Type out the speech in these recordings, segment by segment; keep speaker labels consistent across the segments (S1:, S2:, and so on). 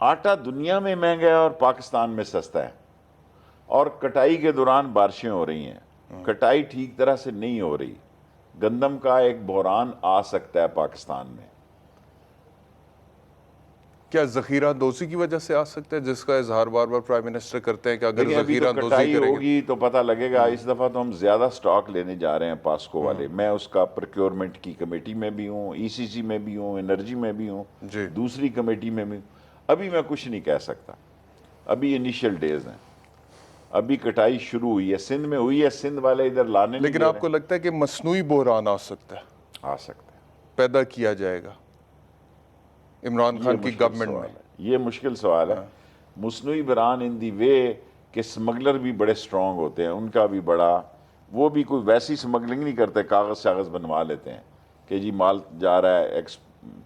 S1: آٹا دنیا میں مہنگا ہے اور پاکستان میں سستا ہے، اور کٹائی کے دوران بارشیں ہو رہی ہیں، کٹائی ٹھیک طرح سے نہیں ہو رہی، گندم کا ایک بحران آ سکتا ہے پاکستان میں۔
S2: کیا ذخیرہ اندوزی کی وجہ سے آ سکتا ہے، جس کا اظہار بار بار پرائم منسٹر کرتے ہیں کہ اگر
S1: دیکھیں ابھی تو
S2: ذخیرہ اندوزی
S1: کٹائی
S2: کریں گے؟
S1: ہوگی تو پتہ لگے گا۔ اس دفعہ تو ہم زیادہ سٹاک لینے جا رہے ہیں پاسکو والے، میں اس کا پروکیورمنٹ کی کمیٹی میں بھی ہوں، ای سی سی میں بھی ہوں، انرجی میں بھی ہوں،
S2: جی
S1: دوسری کمیٹی میں بھی ہوں۔ ابھی میں کچھ نہیں کہہ سکتا، ابھی انیشیل ڈیز ہیں، ابھی کٹائی شروع ہوئی ہے، سندھ میں ہوئی ہے، سندھ والے ادھر لانے نہیں
S2: لیکن
S1: دے
S2: آپ
S1: رہے
S2: کو لگتا ہے کہ مصنوعی بحران آ سکتا ہے،
S1: ہیں۔ آ سکتے ہیں،
S2: پیدا کیا جائے گا عمران
S1: یہ
S2: خان کی
S1: مشکل
S2: گورنمنٹ میں؟
S1: سوال ہے، یہ مشکل سوال ہے۔ مصنوعی بران ان دی وے کہ سمگلر بھی بڑے سٹرونگ ہوتے ہیں، ان کا بھی بڑا، وہ بھی کوئی ویسی سمگلنگ نہیں کرتے، کاغذ شاغذ بنوا لیتے ہیں کہ جی مال جا رہا ہے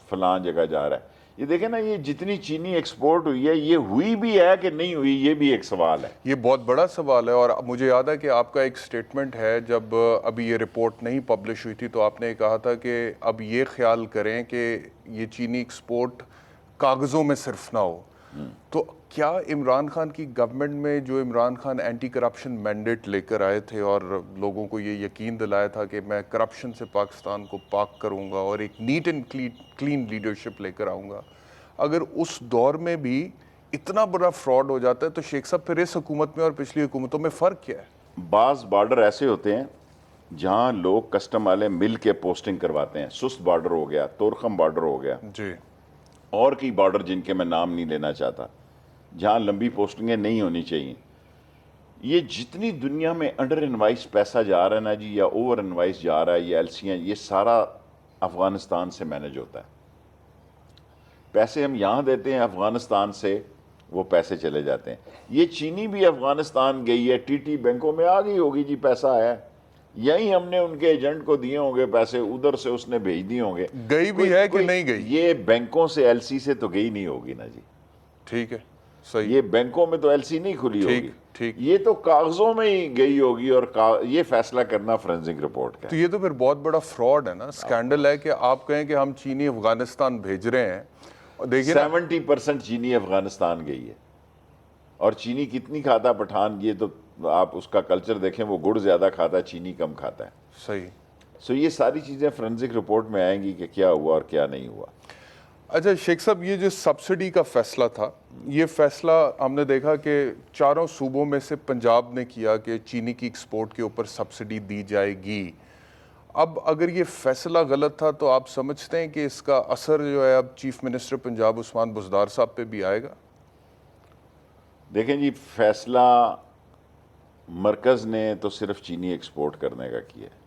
S1: فلاں جگہ جا رہا ہے۔ یہ دیکھیں نا، یہ جتنی چینی ایکسپورٹ ہوئی ہے، یہ ہوئی بھی ہے کہ نہیں ہوئی، یہ بھی ایک سوال ہے۔
S2: یہ بہت بڑا سوال ہے، اور مجھے یاد ہے کہ آپ کا ایک سٹیٹمنٹ ہے، جب ابھی یہ رپورٹ نہیں پبلش ہوئی تھی تو آپ نے کہا تھا کہ اب یہ خیال کریں کہ یہ چینی ایکسپورٹ کاغذوں میں صرف نہ ہو۔ تو کیا عمران خان کی گورنمنٹ میں، جو Imran Khan anti corruption mandate لے کر آئے تھے اور لوگوں کو یہ یقین دلایا تھا کہ میں کرپشن سے پاکستان کو پاک کروں گا اور ایک نیٹ اینڈ کلین لیڈرشپ لے کر آؤں گا، اگر اس دور میں بھی اتنا بڑا فراڈ ہو جاتا ہے تو شیخ صاحب پھر اس حکومت میں اور پچھلی حکومتوں میں فرق کیا ہے؟
S1: بعض بارڈر ایسے ہوتے ہیں جہاں لوگ کسٹم والے مل کے پوسٹنگ کرواتے ہیں، سست بارڈر ہو گیا، تورخم بارڈر ہو گیا،
S2: جی
S1: اور کئی بارڈر جن کے میں نام نہیں لینا چاہتا، جہاں لمبی پوسٹنگیں نہیں ہونی چاہیے۔ یہ جتنی دنیا میں انڈر انوائس پیسہ جا رہا ہے نا جی، یا اوور انوائس جا رہا ہے، یہ ایلسیاں، یہ سارا افغانستان سے مینج ہوتا ہے۔ پیسے ہم یہاں دیتے ہیں، افغانستان سے وہ پیسے چلے جاتے ہیں۔ یہ چینی بھی افغانستان گئی ہے، ٹی ٹی بینکوں میں آ گئی ہوگی جی، پیسہ آیا ہے، یہی ہم نے ان کے ایجنٹ کو دیے ہوں گے پیسے، ادھر سے اس نے بھیج دیے ہوں گے۔
S2: گئی بھی ہے کہ نہیں گئی؟
S1: یہ بینکوں سے ایل سی سے تو گئی نہیں ہوگی نا جی،
S2: ٹھیک ہے، صحیح،
S1: یہ بینکوں میں تو ایل سی نہیں کھلی
S2: ٹھیک
S1: ہوگی،
S2: ٹھیک۔
S1: یہ تو کاغذوں میں ہی گئی ہوگی، اور یہ فیصلہ کرنا فرینزک رپورٹ کا
S2: تو
S1: ہے۔
S2: یہ تو پھر بہت بڑا فراڈ ہے نا، سکینڈل ہے کہ آپ کہیں کہ ہم چینی افغانستان بھیج رہے ہیں، اور دیکھیں نا
S1: 70% چینی افغانستان گئی ہے، اور چینی کتنی کھاتا پٹھان، یہ تو آپ اس کا کلچر دیکھیں، وہ گڑ زیادہ کھاتا ہے، چینی کم کھاتا ہے۔
S2: صحیح۔
S1: سو یہ ساری چیزیں فرینزک رپورٹ میں آئیں گی کہ کیا ہوا اور کیا نہیں ہوا۔
S2: اچھا شیخ صاحب، یہ جو سبسڈی کا فیصلہ تھا، یہ فیصلہ ہم نے دیکھا کہ چاروں صوبوں میں سے پنجاب نے کیا کہ چینی کی ایکسپورٹ کے اوپر سبسڈی دی جائے گی۔ اب اگر یہ فیصلہ غلط تھا تو آپ سمجھتے ہیں کہ اس کا اثر جو ہے اب چیف منسٹر پنجاب عثمان بزدار صاحب پہ بھی آئے گا؟
S1: دیکھیں جی، فیصلہ مرکز نے تو صرف چینی ایکسپورٹ کرنے کا کیا ہے،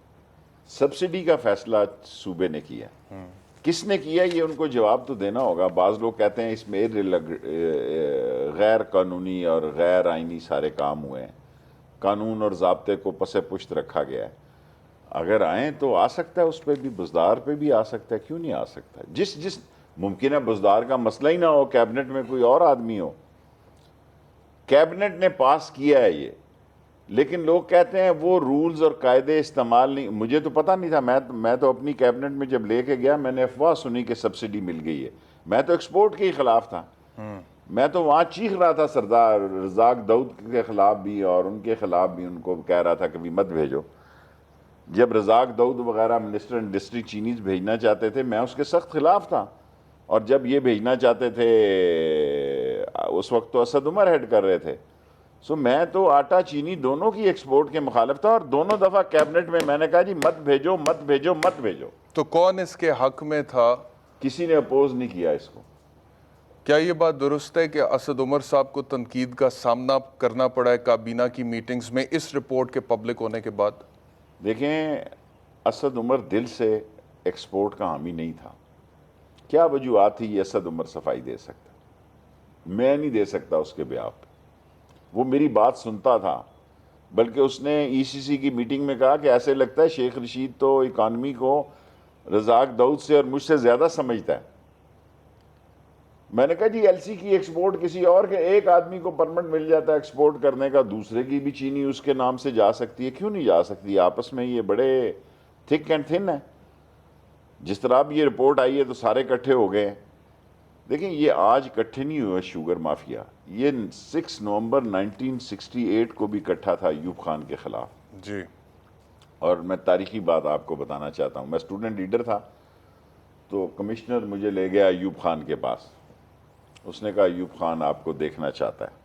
S1: سبسڈی کا فیصلہ صوبے نے کیا ہے۔ کس نے کیا یہ ان کو جواب تو دینا ہوگا۔ بعض لوگ کہتے ہیں اس میں غیر قانونی اور غیر آئینی سارے کام ہوئے ہیں، قانون اور ضابطے کو پس پشت رکھا گیا ہے۔ اگر آئیں تو آ سکتا ہے، اس پہ بھی، بزدار پہ بھی آ سکتا ہے، کیوں نہیں آ سکتا؟ جس ممکن ہے بزدار کا مسئلہ ہی نہ ہو، کیبنٹ میں کوئی اور آدمی ہو، کیبنٹ نے پاس کیا ہے یہ، لیکن لوگ کہتے ہیں وہ رولز اور قاعدے استعمال نہیں۔ مجھے تو پتہ نہیں تھا، میں تو اپنی کیبنٹ میں جب لے کے گیا میں نے افواہ سنی کہ سبسڈی مل گئی ہے، میں تو ایکسپورٹ کے ہی خلاف تھا، میں تو وہاں چیخ رہا تھا سردار رزاق داؤد کے خلاف بھی اور ان کے خلاف بھی، ان کو کہہ رہا تھا کبھی مت بھیجو۔ جب رزاق داؤد وغیرہ منسٹر انڈسٹری چینیز بھیجنا چاہتے تھے، میں اس کے سخت خلاف تھا، اور جب یہ بھیجنا چاہتے تھے، اس وقت تو اسد عمر ہیڈ کر رہے تھے۔ سو میں تو آٹا چینی دونوں کی ایکسپورٹ کے مخالف تھا، اور دونوں دفعہ کیبنٹ میں نے کہا جی مت بھیجو مت بھیجو مت بھیجو۔
S2: تو کون اس کے حق میں تھا؟
S1: کسی نے اپوز نہیں کیا اس کو۔
S2: کیا یہ بات درست ہے کہ اسد عمر صاحب کو تنقید کا سامنا کرنا پڑا ہے کابینہ کی میٹنگز میں اس رپورٹ کے پبلک ہونے کے بعد؟
S1: دیکھیں، اسد عمر دل سے ایکسپورٹ کا حامی نہیں تھا۔ کیا وجوہات تھی یہ اسد عمر صفائی دے سکتا؟ میں نہیں دے سکتا اس کے بیاہ پہ۔ وہ میری بات سنتا تھا، بلکہ اس نے ای سی سی کی میٹنگ میں کہا کہ ایسے لگتا ہے شیخ رشید تو اکانومی کو رزاق داؤد سے اور مجھ سے زیادہ سمجھتا ہے۔ میں نے کہا جی ایل سی کی ایکسپورٹ کسی اور کے ایک آدمی کو پرمٹ مل جاتا ہے ایکسپورٹ کرنے کا، دوسرے کی بھی چینی اس کے نام سے جا سکتی ہے، کیوں نہیں جا سکتی؟ آپس میں یہ بڑے تھک اینڈ تھن ہے۔ جس طرح اب یہ رپورٹ آئی ہے تو سارے اکٹھے ہو گئے ہیں دیکھیں یہ آج اکٹھے نہیں ہوئے شوگر مافیا، یہ 6 نومبر 1968 کو بھی اکٹھا تھا ایوب خان کے خلاف.
S2: جی.
S1: اور میں تاریخی بات آپ کو بتانا چاہتا ہوں، میں اسٹوڈنٹ لیڈر تھا تو کمشنر مجھے لے گیا ایوب خان کے پاس. اس نے کہا ایوب خان آپ کو دیکھنا چاہتا ہے.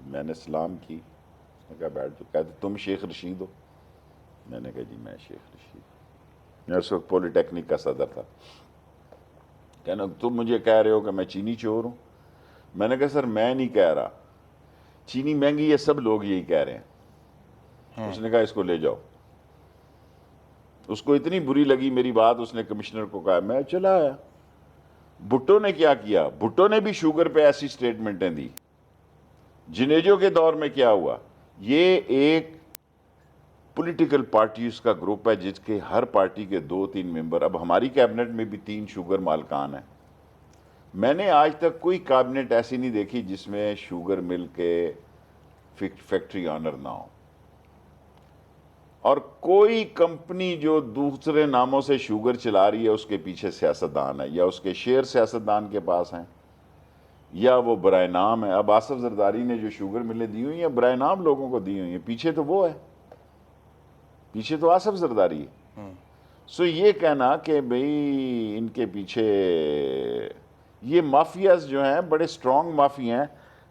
S1: میں نے سلام کی، اس نے کہا بیٹھ جو. کہتے تم شیخ رشید ہو؟ میں نے کہا جی میں شیخ رشید. میں اس وقت پولی ٹیکنک کا صدر تھا. کہنا تم مجھے کہہ رہے ہو کہ میں چینی چور ہوں؟ میں نے کہا سر میں نہیں کہہ رہا، چینی مہنگی ہے سب لوگ یہی کہہ رہے ہیں. اس نے کہا اس کو لے جاؤ. اس کو اتنی بری لگی میری بات، اس نے کمشنر کو کہا. میں چلا آیا. بھٹو نے کیا کیا؟ بھٹو نے بھی شوگر پہ ایسی سٹیٹمنٹیں دی. جنیجو کے دور میں کیا ہوا؟ یہ ایک پولیٹیکل پارٹیز کا گروپ ہے جس کے ہر پارٹی کے 2-3 ممبر، اب ہماری کیبنٹ میں بھی 3 شوگر مالکان ہیں. میں نے آج تک کوئی کابنٹ ایسی نہیں دیکھی جس میں شوگر مل کے فیکٹری آنر نہ ہو. اور کوئی کمپنی جو دوسرے ناموں سے شوگر چلا رہی ہے اس کے پیچھے سیاستدان ہے، یا اس کے شیئر سیاستدان کے پاس ہیں، یا وہ برائے نام ہے. اب آصف زرداری نے جو شوگر ملیں دی ہوئی ہیں برائے نام لوگوں کو دی ہوئی ہیں، پیچھے تو وہ ہے، پیچھے تو آصف زرداری ہے. سو یہ کہنا کہ بھئی ان کے پیچھے یہ مافیاز جو ہیں بڑے سٹرونگ مافیا ہیں.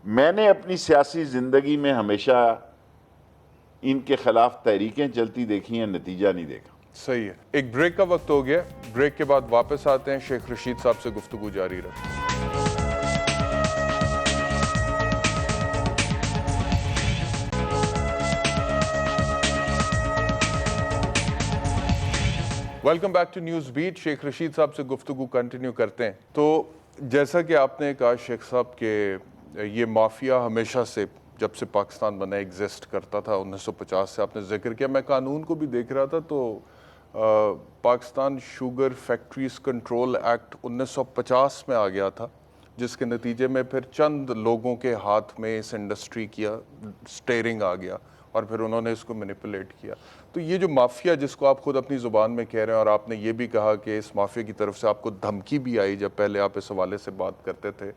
S1: میں نے اپنی سیاسی زندگی میں ہمیشہ ان کے خلاف تحریکیں چلتی دیکھی ہیں، نتیجہ نہیں دیکھا.
S2: صحیح ہے. ایک بریک کا وقت ہو گیا، بریک کے بعد واپس آتے ہیں، شیخ رشید صاحب سے گفتگو جاری رکھیں. Welcome back to news beat. Sheikh Rashid صاحب سے گفتگو کنٹینیو کرتے ہیں. تو جیسا کہ آپ نے کہا شیخ صاحب کہ یہ مافیا ہمیشہ سے جب سے پاکستان بنا ایگزسٹ کرتا تھا 1950 سے، آپ نے ذکر کیا. میں قانون کو بھی دیکھ رہا تھا تو Pakistan sugar factories control act 1950 میں آ گیا تھا، جس کے نتیجے میں پھر چند لوگوں کے ہاتھ میں اس انڈسٹری کیا سٹیئرنگ آ گیا اور پھر انہوں نے اس کو مینیپولیٹ کیا. تو یہ جو مافیا جس کو آپ خود اپنی زبان میں کہہ رہے ہیں، اور آپ نے یہ بھی کہا کہ اس مافیا کی طرف سے آپ کو دھمکی بھی آئی جب پہلے آپ اس حوالے سے بات کرتے تھے،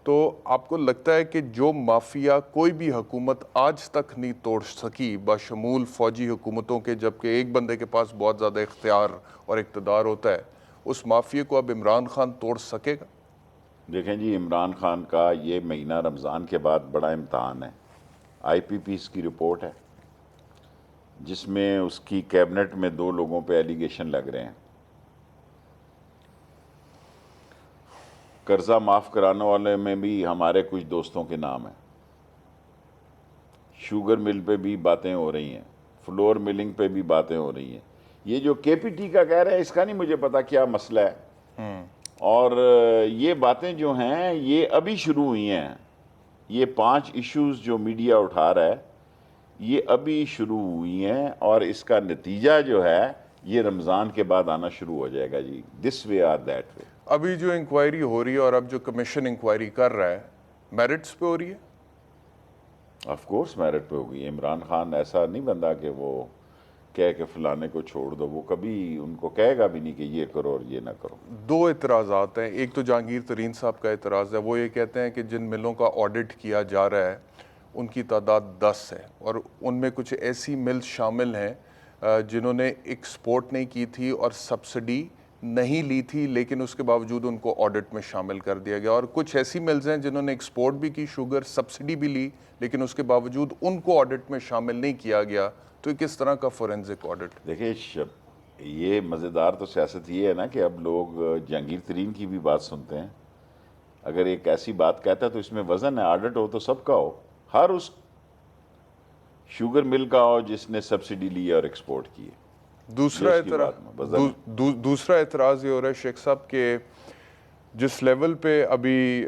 S2: تو آپ کو لگتا ہے کہ جو مافیا کوئی بھی حکومت آج تک نہیں توڑ سکی بشمول فوجی حکومتوں کے، جبکہ ایک بندے کے پاس بہت زیادہ اختیار اور اقتدار ہوتا ہے، اس مافیا کو اب عمران خان توڑ سکے گا؟
S1: دیکھیں جی، عمران خان کا یہ مہینہ رمضان کے بعد بڑا امتحان ہے. آئی پی پیز کی رپورٹ ہے جس میں اس کی کیبنٹ میں 2 لوگوں پہ ایلیگیشن لگ رہے ہیں. قرضہ معاف کرانے والے میں بھی ہمارے کچھ دوستوں کے نام ہیں. شوگر مل پہ بھی باتیں ہو رہی ہیں، فلور ملنگ پہ بھی باتیں ہو رہی ہیں. یہ جو کے پی ٹی کا کہہ رہے ہیں اس کا نہیں مجھے پتا کیا مسئلہ ہے. اور یہ باتیں جو ہیں یہ ابھی شروع ہوئی ہیں. یہ 5 ایشوز جو میڈیا اٹھا رہا ہے یہ ابھی شروع ہوئی ہیں، اور اس کا نتیجہ جو ہے یہ رمضان کے بعد آنا شروع ہو جائے گا جی. دس وے آر دیٹ وے.
S2: ابھی جو انکوائری ہو رہی ہے اور اب جو کمیشن انکوائری کر رہا ہے، میرٹس پہ ہو رہی ہے؟
S1: آف کورس میرٹ پہ ہوگی. عمران خان ایسا نہیں بندہ کہ وہ کہہ کہ فلانے کو چھوڑ دو. وہ کبھی ان کو کہے گا بھی نہیں کہ یہ کرو اور یہ نہ کرو.
S2: 2 اعتراضات ہیں. ایک تو جہانگیر ترین صاحب کا اعتراض ہے، وہ یہ کہتے ہیں کہ جن ملوں کا آڈٹ کیا جا رہا ہے ان کی تعداد 10 ہے، اور ان میں کچھ ایسی ملز شامل ہیں جنہوں نے ایکسپورٹ نہیں کی تھی اور سبسڈی نہیں لی تھی، لیکن اس کے باوجود ان کو آڈٹ میں شامل کر دیا گیا. اور کچھ ایسی ملز ہیں جنہوں نے ایکسپورٹ بھی کی شوگر، سبسڈی بھی لی، لیکن اس کے باوجود ان کو آڈٹ میں شامل نہیں کیا گیا. تو یہ کس طرح کا فورینزک آڈٹ؟
S1: دیکھیں یہ مزیدار تو سیاست یہ ہے نا کہ اب لوگ جہانگیر ترین کی بھی بات سنتے ہیں. اگر ایک ایسی بات کہتا ہے تو اس میں وزن ہے. آڈٹ ہو تو سب کا ہو، ہر اس شوگر مل کا ہو جس نے سبسڈی لی اور ایکسپورٹ کی ہے.
S2: دوسرا اعتراض یہ ہو رہا ہے شیخ صاحب کہ جس لیول پہ ابھی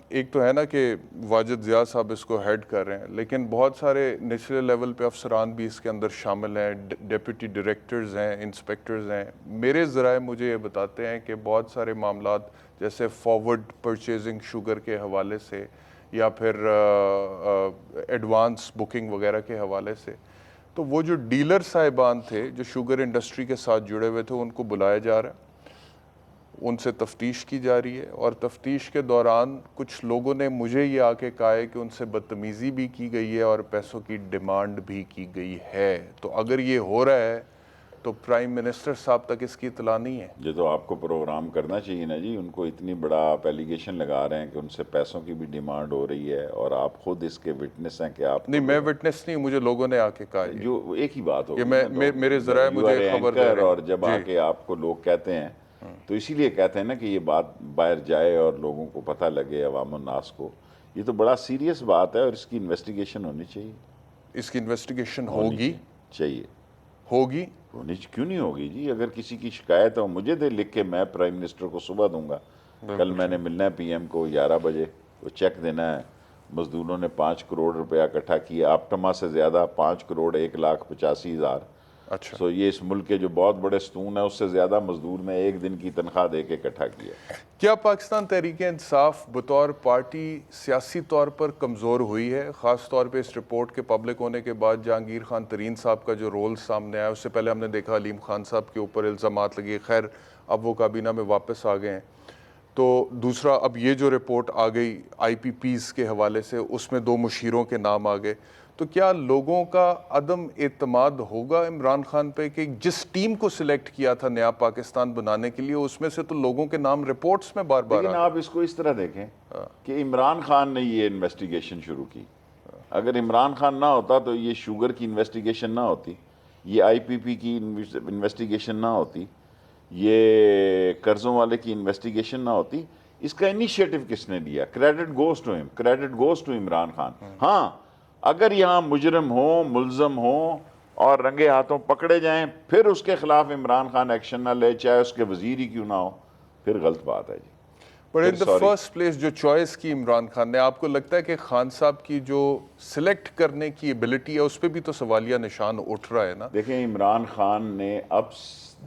S2: ایک تو ہے نا کہ واجد ضیاء صاحب اس کو ہیڈ کر رہے ہیں، لیکن بہت سارے نچلے لیول پہ افسران بھی اس کے اندر شامل ہیں، ڈیپٹی ڈائریکٹرز ہیں، انسپیکٹرز ہیں. میرے ذرائع مجھے یہ بتاتے ہیں کہ بہت سارے معاملات جیسے فارورڈ پرچیزنگ شوگر کے حوالے سے یا پھر ایڈوانس بکنگ وغیرہ کے حوالے سے، تو وہ جو ڈیلر صاحبان تھے جو شوگر انڈسٹری کے ساتھ جڑے ہوئے تھے ان کو بلایا جا رہا ہے، ان سے تفتیش کی جا رہی ہے، اور تفتیش کے دوران کچھ لوگوں نے مجھے یہ آ کے کہا ہے کہ ان سے بدتمیزی بھی کی گئی ہے اور پیسوں کی ڈیمانڈ بھی کی گئی ہے۔ تو اگر یہ ہو رہا ہے تو پرائم منسٹر صاحب تک اس کی اطلاع نہیں ہے؟
S1: یہ تو آپ کو پروگرام کرنا چاہیے نا جی، ان کو اتنی بڑا آپ ایلیگیشن لگا رہے ہیں کہ ان سے پیسوں کی بھی ڈیمانڈ ہو رہی ہے، اور آپ خود اس کے وٹنس ہیں کہ آپ
S2: نہیں، میں وٹنس نہیں، مجھے لوگوں نے آ کے کہا یہ
S1: جو ایک ہی بات
S2: یہ
S1: ہوگی نا،
S2: میرے ذرائع
S1: یو آر
S2: مجھے
S1: اے
S2: خبر دے
S1: اینکر،
S2: رہے ہیں۔
S1: اور جب آ
S2: جی،
S1: کے آپ کو لوگ کہتے ہیں تو اسی لیے کہتے ہیں نا کہ یہ بات باہر جائے اور لوگوں کو پتہ لگے، عوام الناس کو۔ یہ تو بڑا سیریس بات ہے اور اس کی انویسٹیگیشن ہونی چاہیے،
S2: اس کی انویسٹیگیشن
S1: ہونی
S2: ہوگی
S1: چاہیے
S2: ہوگی
S1: کیوں نہیں ہوگی جی؟ اگر کسی کی شکایت ہو مجھے دے لکھ کے، میں پرائم منسٹر کو صبح دوں گا۔ کل میں نے ملنا ہے پی ایم کو 11 بجے، وہ چیک دینا ہے۔ مزدوروں نے 5 کروڑ روپیہ اکٹھا کیا، آپٹما سے زیادہ، 5 کروڑ 1,85,000۔
S2: اچھا،
S1: سو یہ اس ملک کے جو بہت بڑے ستون ہیں اس سے زیادہ مزدور نے ایک دن کی تنخواہ دے کے اکٹھا کیا۔
S2: کیا پاکستان تحریک انصاف بطور پارٹی سیاسی طور پر کمزور ہوئی ہے؟ خاص طور پہ اس رپورٹ کے پبلک ہونے کے بعد جہانگیر خان ترین صاحب کا جو رول سامنے آیا، اس سے پہلے ہم نے دیکھا علیم خان صاحب کے اوپر الزامات لگے، خیر اب وہ کابینہ میں واپس آ گئے ہیں۔ تو دوسرا، اب یہ جو رپورٹ آ گئی آئی پی پیز کے حوالے سے، اس میں 2 مشیروں کے نام آ گئے، تو کیا لوگوں کا عدم اعتماد ہوگا عمران خان پہ کہ جس ٹیم کو سلیکٹ کیا تھا نیا پاکستان بنانے کے لیے، اس میں سے تو لوگوں کے نام رپورٹس میں بار بار
S1: لیکن آپ اس کو اس طرح دیکھیں کہ عمران خان نے یہ انویسٹیگیشن شروع کی۔ اگر عمران خان نہ ہوتا تو یہ شوگر کی انویسٹیگیشن نہ ہوتی، یہ آئی پی پی کی انویسٹیگیشن نہ ہوتی، یہ قرضوں والے کی انویسٹیگیشن نہ ہوتی۔ اس کا انیشیٹو کس نے لیا؟ کریڈٹ گوز ٹو ہم، credit goes to Imran Khan. ہاں، اگر یہاں مجرم ہوں، ملزم ہوں اور رنگے ہاتھوں پکڑے جائیں، پھر اس کے خلاف عمران خان ایکشن نہ لے، چاہے اس کے وزیر ہی کیوں نہ ہو، پھر غلط بات ہے جی۔
S2: بٹ
S1: پھر
S2: ان دا
S1: سوری۔
S2: فرسٹ پلیس جو چوائس کی عمران خان نے، آپ کو لگتا ہے کہ خان صاحب کی جو سلیکٹ کرنے کی ایبلٹی ہے اس پہ بھی تو سوالیہ نشان اٹھ رہا ہے نا؟
S1: دیکھیں، عمران خان نے اب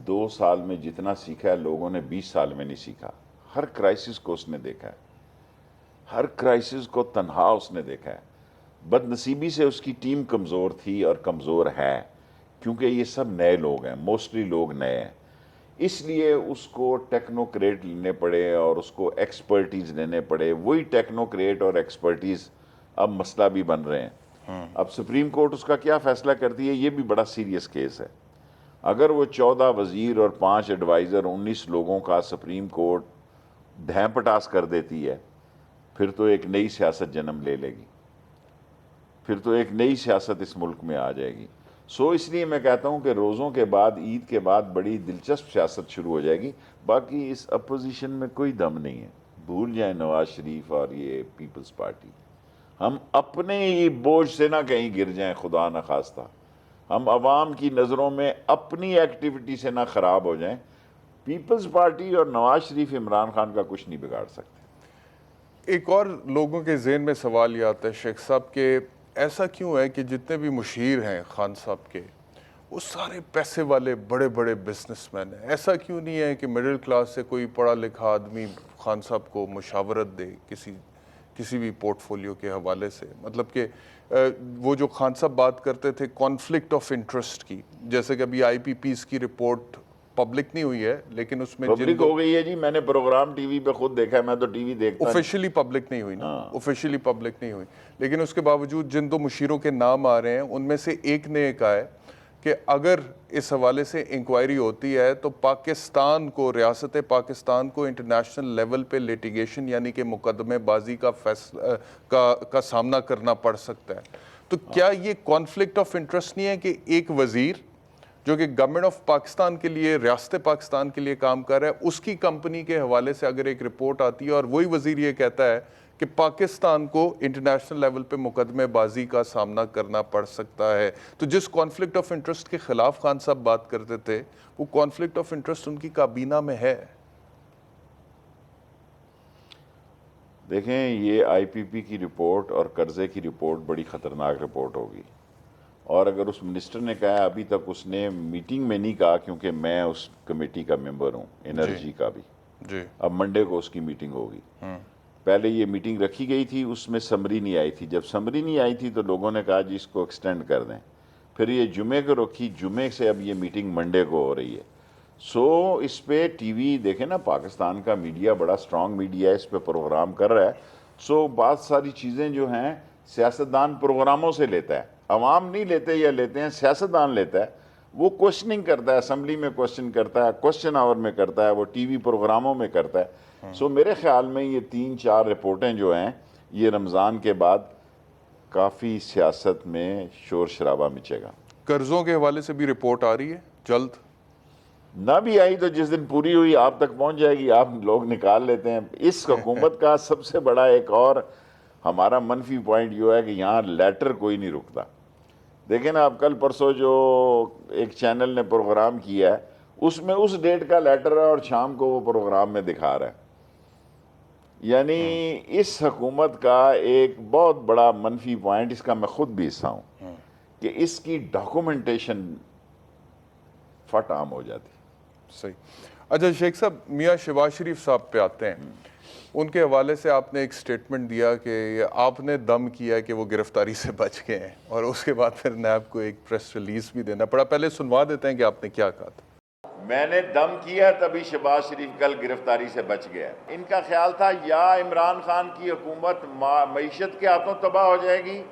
S1: 2 سال میں جتنا سیکھا ہے، لوگوں نے 20 سال میں نہیں سیکھا۔ ہر کرائسس کو اس نے دیکھا ہے، ہر کرائسس کو تنہا اس نے دیکھا ہے۔ بد نصیبی سے اس کی ٹیم کمزور تھی اور کمزور ہے، کیونکہ یہ سب نئے لوگ ہیں، موسٹلی لوگ نئے ہیں۔ اس لیے اس کو ٹیکنوکریٹ لینے پڑے اور اس کو ایکسپرٹیز لینے پڑے۔ وہی ٹیکنوکریٹ اور ایکسپرٹیز اب مسئلہ بھی بن رہے ہیں۔ اب سپریم کورٹ اس کا کیا فیصلہ کرتی ہے، یہ بھی بڑا سیریس کیس ہے۔ اگر وہ 14 وزیر اور 5 ایڈوائزر 19 لوگوں کا سپریم کورٹ دھیں پٹاس کر دیتی ہے، پھر تو ایک نئی سیاست جنم لے لے گی، پھر تو ایک نئی سیاست اس ملک میں آ جائے گی۔ سو اس لیے میں کہتا ہوں کہ روزوں کے بعد، عید کے بعد بڑی دلچسپ سیاست شروع ہو جائے گی۔ باقی اس اپوزیشن میں کوئی دم نہیں ہے، بھول جائیں نواز شریف اور یہ پیپلز پارٹی۔ ہم اپنے ہی بوجھ سے نہ کہیں گر جائیں، خدا نہ خواستہ ہم عوام کی نظروں میں اپنی ایکٹیویٹی سے نہ خراب ہو جائیں۔ پیپلز پارٹی اور نواز شریف عمران خان کا کچھ نہیں بگاڑ سکتے۔
S2: ایک اور لوگوں کے ذہن میں سوال یہ آتا ہے شیخ صاحب کہ ایسا کیوں ہے کہ جتنے بھی مشیر ہیں خان صاحب کے، وہ سارے پیسے والے بڑے بڑے بزنس مین ہیں؟ ایسا کیوں نہیں ہے کہ مڈل کلاس سے کوئی پڑھا لکھا آدمی خان صاحب کو مشاورت دے کسی بھی پورٹ فولیو کے حوالے سے؟ مطلب کہ وہ جو خان صاحب بات کرتے تھے کانفلکٹ آف انٹرسٹ کی، جیسے کہ ابھی آئی پی پیز کی رپورٹ پبلک نہیں ہوئی ہے، لیکن اس میں
S1: پبلک ہو گئی ہے جی، میں نے پروگرام ٹی وی پہ خود دیکھا ہے، میں تو ٹی وی دیکھتا نہیں۔
S2: آفیشلی پبلک نہیں ہوئی نا، آفیشلی پبلک نہیں ہوئی، لیکن اس کے باوجود جن 2 مشیروں کے نام آ رہے ہیں ان میں سے ایک نے کہا ہے کہ اگر اس حوالے سے انکوائری ہوتی ہے تو پاکستان کو، ریاست پاکستان کو انٹرنیشنل لیول پہ لیٹیگیشن یعنی کہ مقدمے بازی کا سامنا کرنا پڑ سکتا ہے۔ تو کیا یہ کانفلکٹ آف انٹرسٹ نہیں ہے کہ ایک وزیر جو کہ گورنمنٹ آف پاکستان کے لیے، ریاست پاکستان کے لیے کام کر رہا ہے، اس کی کمپنی کے حوالے سے اگر ایک رپورٹ آتی ہے اور وہی وزیر یہ کہتا ہے کہ پاکستان کو انٹرنیشنل لیول پہ مقدمے بازی کا سامنا کرنا پڑ سکتا ہے، تو جس کانفلکٹ آف انٹرسٹ کے خلاف خان صاحب بات کرتے تھے، وہ کانفلکٹ آف انٹرسٹ ان کی کابینہ میں ہے؟
S1: دیکھیں، یہ آئی پی پی کی رپورٹ اور قرضے کی رپورٹ بڑی خطرناک رپورٹ ہوگی، اور اگر اس منسٹر نے کہا، ابھی تک اس نے میٹنگ میں نہیں کہا کیونکہ میں اس کمیٹی کا ممبر ہوں، انرجی کا بھی،
S2: جی،
S1: اب منڈے کو اس کی میٹنگ ہوگی۔ پہلے یہ میٹنگ رکھی گئی تھی، اس میں سمری نہیں آئی تھی، جب سمری نہیں آئی تھی تو لوگوں نے کہا جی اس کو ایکسٹینڈ کر دیں، پھر یہ جمعے کو رکھی، جمعے سے اب یہ میٹنگ منڈے کو ہو رہی ہے۔ سو اس پہ ٹی وی دیکھیں نا، پاکستان کا میڈیا بڑا سٹرانگ میڈیا ہے، اس پہ پروگرام کر رہا ہے. سو بہت ساری چیزیں جو ہیں سیاستدان پروگراموں سے لیتا ہے، عوام نہیں لیتے، یا لیتے ہیں سیاستدان لیتا ہے. وہ کوشچننگ کرتا ہے، اسمبلی میں کوشچن کرتا ہے، کوشچن آور میں کرتا ہے، وہ ٹی وی پروگراموں میں کرتا ہے. سو میرے خیال میں یہ 3-4 رپورٹیں جو ہیں یہ رمضان کے بعد کافی سیاست میں شور شرابہ مچے گا.
S2: قرضوں کے حوالے سے بھی رپورٹ آ رہی ہے جلد؟
S1: نہ بھی آئی تو جس دن پوری ہوئی آپ تک پہنچ جائے گی، آپ لوگ نکال لیتے ہیں. اس حکومت کا سب سے بڑا ایک اور ہمارا منفی پوائنٹ یہ ہے کہ یہاں لیٹر کوئی نہیں رکتا. دیکھیں نا، آپ کل پرسوں جو ایک چینل نے پروگرام کیا ہے اس میں اس ڈیٹ کا لیٹر ہے اور شام کو وہ پروگرام میں دکھا رہا ہے. یعنی اس حکومت کا ایک بہت بڑا منفی پوائنٹ، اس کا میں خود بھی حصہ ہوں، کہ اس کی ڈاکومنٹیشن فٹ عام ہو جاتی.
S2: صحیح. اچھا شیخ صاحب، میاں شہباز شریف صاحب پہ آتے ہیں. ان کے حوالے سے آپ نے ایک سٹیٹمنٹ دیا کہ آپ نے دم کیا کہ وہ گرفتاری سے بچ گئے ہیں، اور اس کے بعد پھر نیب کو ایک پریس ریلیز بھی دینا پڑا. پہلے سنوا دیتے ہیں کہ آپ نے کیا کہا تھا.
S1: میں نے دم کیا تبھی شہباز شریف کل گرفتاری سے بچ گیا. ان کا خیال تھا یا عمران خان کی حکومت معیشت کے ہاتھوں تباہ ہو جائے گی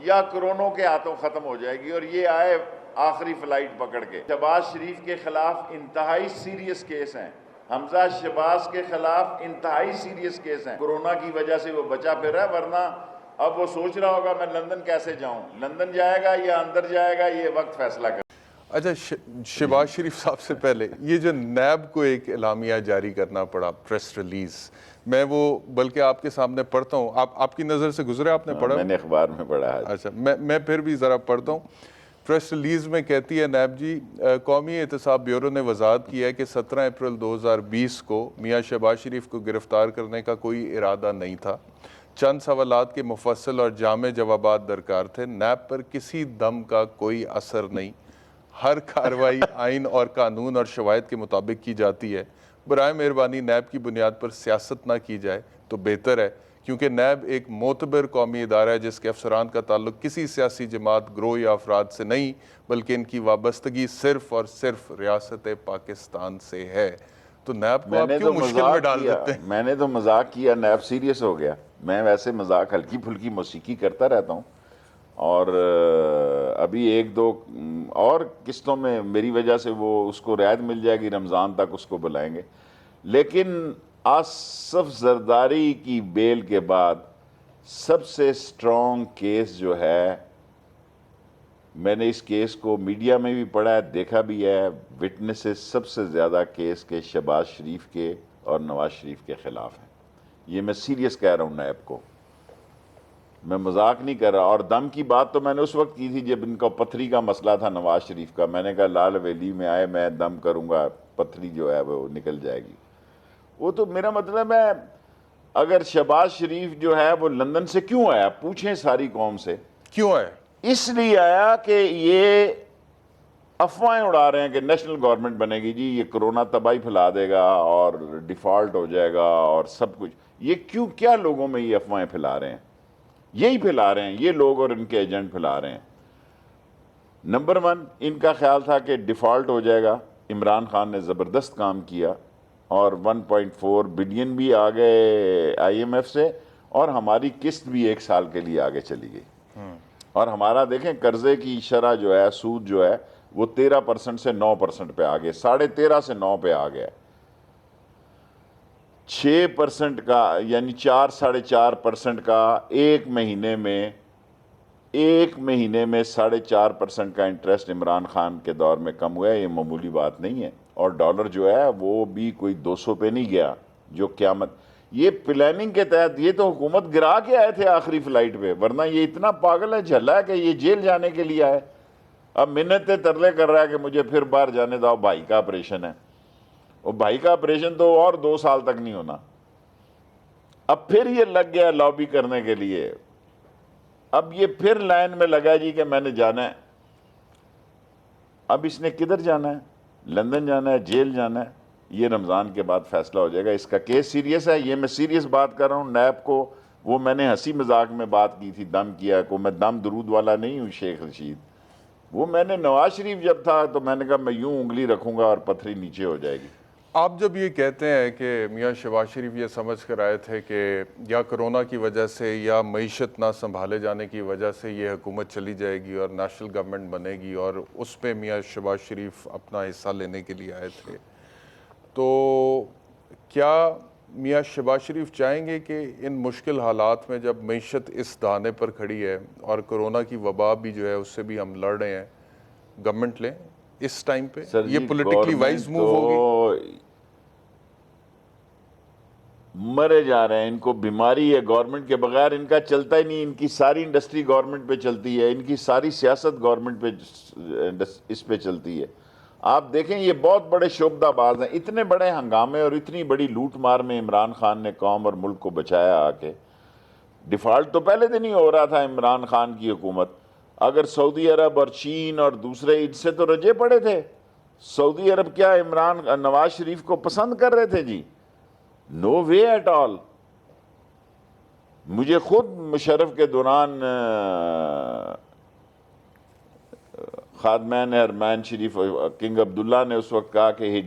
S1: یا کرونوں کے ہاتھوں ختم ہو جائے گی، اور یہ آئے آخری فلائٹ پکڑ کے. شہباز شریف کے خلاف انتہائی سیریس کیس ہیں، حمزہ شہباز کے خلاف انتہائی سیریس کیس ہیں. کرونا کی وجہ سے وہ بچا پھر رہا ہے، ورنہ اب وہ سوچ رہا ہوگا میں لندن کیسے جاؤں. لندن جائے گا یا اندر جائے گا، یہ وقت فیصلہ کر.
S2: اچھا شہباز شریف صاحب سے پہلے یہ جو نیب کو ایک اعلامیہ جاری کرنا پڑا، پریس ریلیز، میں وہ بلکہ آپ کے سامنے پڑھتا ہوں. آپ کی نظر سے گزرے، آپ نے پڑھا؟
S1: میں نے اخبار میں پڑھا ہے.
S2: اچھا میں پھر بھی ذرا پڑھتا ہوں. پریس ریلیز میں کہتی ہے نیب جی، قومی احتساب بیورو نے وضاحت کی ہے کہ 17 اپریل 2020 کو میاں شہباز شریف کو گرفتار کرنے کا کوئی ارادہ نہیں تھا. چند سوالات کے مفصل اور جامع جوابات درکار تھے. نیب پر کسی دم کا کوئی اثر نہیں. ہر کارروائی آئین اور قانون اور شوائد کے مطابق کی جاتی ہے. برائے مہربانی نیب کی بنیاد پر سیاست نہ کی جائے تو بہتر ہے، کیونکہ نیب ایک معتبر قومی ادارہ ہے جس کے افسران کا تعلق کسی سیاسی جماعت، گروہ یا افراد سے نہیں، بلکہ ان کی وابستگی صرف اور صرف ریاست پاکستان سے ہے. تو نیب کو آپ کیوں مشکل میں ڈال دیتے ہیں؟
S1: میں نے تو مذاق کیا، نیب سیریس ہو گیا. میں ویسے مذاق ہلکی پھلکی موسیقی کرتا رہتا ہوں، اور ابھی 1-2 اور قسطوں میں میری وجہ سے وہ اس کو رعایت مل جائے گی، رمضان تک اس کو بلائیں گے. لیکن آصف زرداری کی بیل کے بعد سب سے سٹرونگ کیس جو ہے، میں نے اس کیس کو میڈیا میں بھی پڑھا ہے، دیکھا بھی ہے، وٹنسز سب سے زیادہ کیس کے شہباز شریف کے اور نواز شریف کے خلاف ہیں. یہ میں سیریس کہہ رہا ہوں نیب کو، میں مذاق نہیں کر رہا. اور دم کی بات تو میں نے اس وقت کی تھی جب ان کا پتھری کا مسئلہ تھا نواز شریف کا. میں نے کہا لال حویلی میں آئے میں دم کروں گا، پتھری جو ہے وہ نکل جائے گی. وہ تو میرا مطلب ہے، اگر شہباز شریف جو ہے وہ لندن سے کیوں آیا، پوچھیں ساری قوم سے
S2: کیوں ہے؟
S1: اس لیے آیا کہ یہ افواہیں اڑا رہے ہیں کہ نیشنل گورنمنٹ بنے گی جی، یہ کرونا تباہی پھیلا دے گا اور ڈیفالٹ ہو جائے گا اور سب کچھ. یہ کیا لوگوں میں یہ افواہیں پھیلا رہے ہیں؟ یہی پھیلا رہے ہیں، یہ لوگ اور ان کے ایجنٹ پھیلا رہے ہیں. نمبر 1، ان کا خیال تھا کہ ڈیفالٹ ہو جائے گا. عمران خان نے زبردست کام کیا اور 1.4 بلین بھی آ گئے آئی ایم ایف سے، اور ہماری قسط بھی 1 سال کے لیے آگے چلی گئی. اور ہمارا دیکھیں قرضے کی شرح جو ہے، سود جو ہے وہ 13% سے 9% پہ آ گئے، 13.5 سے 9 پہ آ گیا. 6% کا یعنی 4-4.5% کا ایک مہینے میں 4.5% کا انٹرسٹ عمران خان کے دور میں کم ہوا ہے. یہ معمولی بات نہیں ہے. اور ڈالر جو ہے وہ بھی کوئی 200 پہ نہیں گیا، جو قیامت. یہ پلاننگ کے تحت، یہ تو حکومت گرا کے آئے تھے آخری فلائٹ پہ، ورنہ یہ اتنا پاگل ہے، جھلا ہے کہ یہ جیل جانے کے لیے آئے. اب منتیں ترلے کر رہا ہے کہ مجھے پھر باہر جانے دو، بھائی کا آپریشن ہے. اور بھائی کا آپریشن تو اور 2 سال تک نہیں ہونا. اب پھر یہ لگ گیا لابی کرنے کے لیے. اب یہ پھر لائن میں لگا جی کہ میں نے جانا ہے. اب اس نے کدھر جانا ہے؟ لندن جانا ہے، جیل جانا ہے. یہ رمضان کے بعد فیصلہ ہو جائے گا. اس کا کیس سیریس ہے، یہ میں سیریس بات کر رہا ہوں. نیب کو وہ میں نے ہنسی مذاق میں بات کی تھی، دم کیا کو، میں دم درود والا نہیں ہوں شیخ رشید. وہ میں نے نواز شریف جب تھا تو میں نے کہا میں یوں انگلی رکھوں گا اور پتھری نیچے ہو جائے گی.
S2: آپ جب یہ کہتے ہیں کہ میاں شہباز شریف یہ سمجھ کر آئے تھے کہ یا کرونا کی وجہ سے یا معیشت نہ سنبھالے جانے کی وجہ سے یہ حکومت چلی جائے گی اور نیشنل گورنمنٹ بنے گی اور اس پہ میاں شہباز شریف اپنا حصہ لینے کے لیے آئے تھے، تو کیا میاں شہباز شریف چاہیں گے کہ ان مشکل حالات میں جب معیشت اس دہانے پر کھڑی ہے اور کرونا کی وبا بھی جو ہے اس سے بھی ہم لڑ رہے ہیں، گورنمنٹ لیں اس ٹائم پہ؟
S1: سر
S2: یہ
S1: جی
S2: پولیٹیکلی وائز موو ہوگی؟
S1: تو مرے جا رہے ہیں، ان کو بیماری ہے، گورنمنٹ کے بغیر ان کا چلتا ہی نہیں. ان کی ساری انڈسٹری گورنمنٹ پہ چلتی ہے، ان کی ساری سیاست گورنمنٹ پہ اس پہ چلتی ہے. آپ دیکھیں یہ بہت بڑے شعبدہ باز ہیں. اتنے بڑے ہنگامے اور اتنی بڑی لوٹ مار میں عمران خان نے قوم اور ملک کو بچایا. آ کے ڈیفالٹ تو پہلے دن ہی ہو رہا تھا عمران خان کی حکومت. اگر سعودی عرب اور چین اور دوسرے ان سے تو رجے پڑے تھے. سعودی عرب کیا نواز شریف کو پسند کر رہے تھے جی؟ نو وے ایٹ آل. مجھے خود مشرف کے دوران خادمین حرمین شریف کنگ عبداللہ نے اس وقت کہا کہ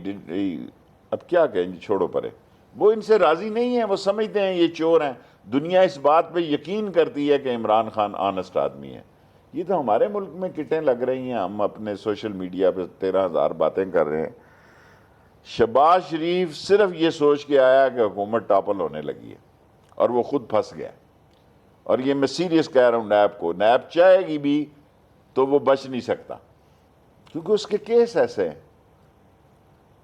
S1: اب کیا کہیں جی، چھوڑو پرے. وہ ان سے راضی نہیں ہیں، وہ سمجھتے ہیں یہ چور ہیں. دنیا اس بات پہ یقین کرتی ہے کہ عمران خان آنسٹ آدمی ہے. یہ تو ہمارے ملک میں کٹیں لگ رہی ہیں، ہم اپنے سوشل میڈیا پہ 13,000 باتیں کر رہے ہیں. شہباز شریف صرف یہ سوچ کے آیا کہ حکومت ٹاپل ہونے لگی ہے اور وہ خود پھنس گیا. اور یہ میں سیریس کہہ رہا ہوں، نیب کو، نیب چاہے گی بھی تو وہ بچ نہیں سکتا کیونکہ اس کے کیس ایسے ہیں.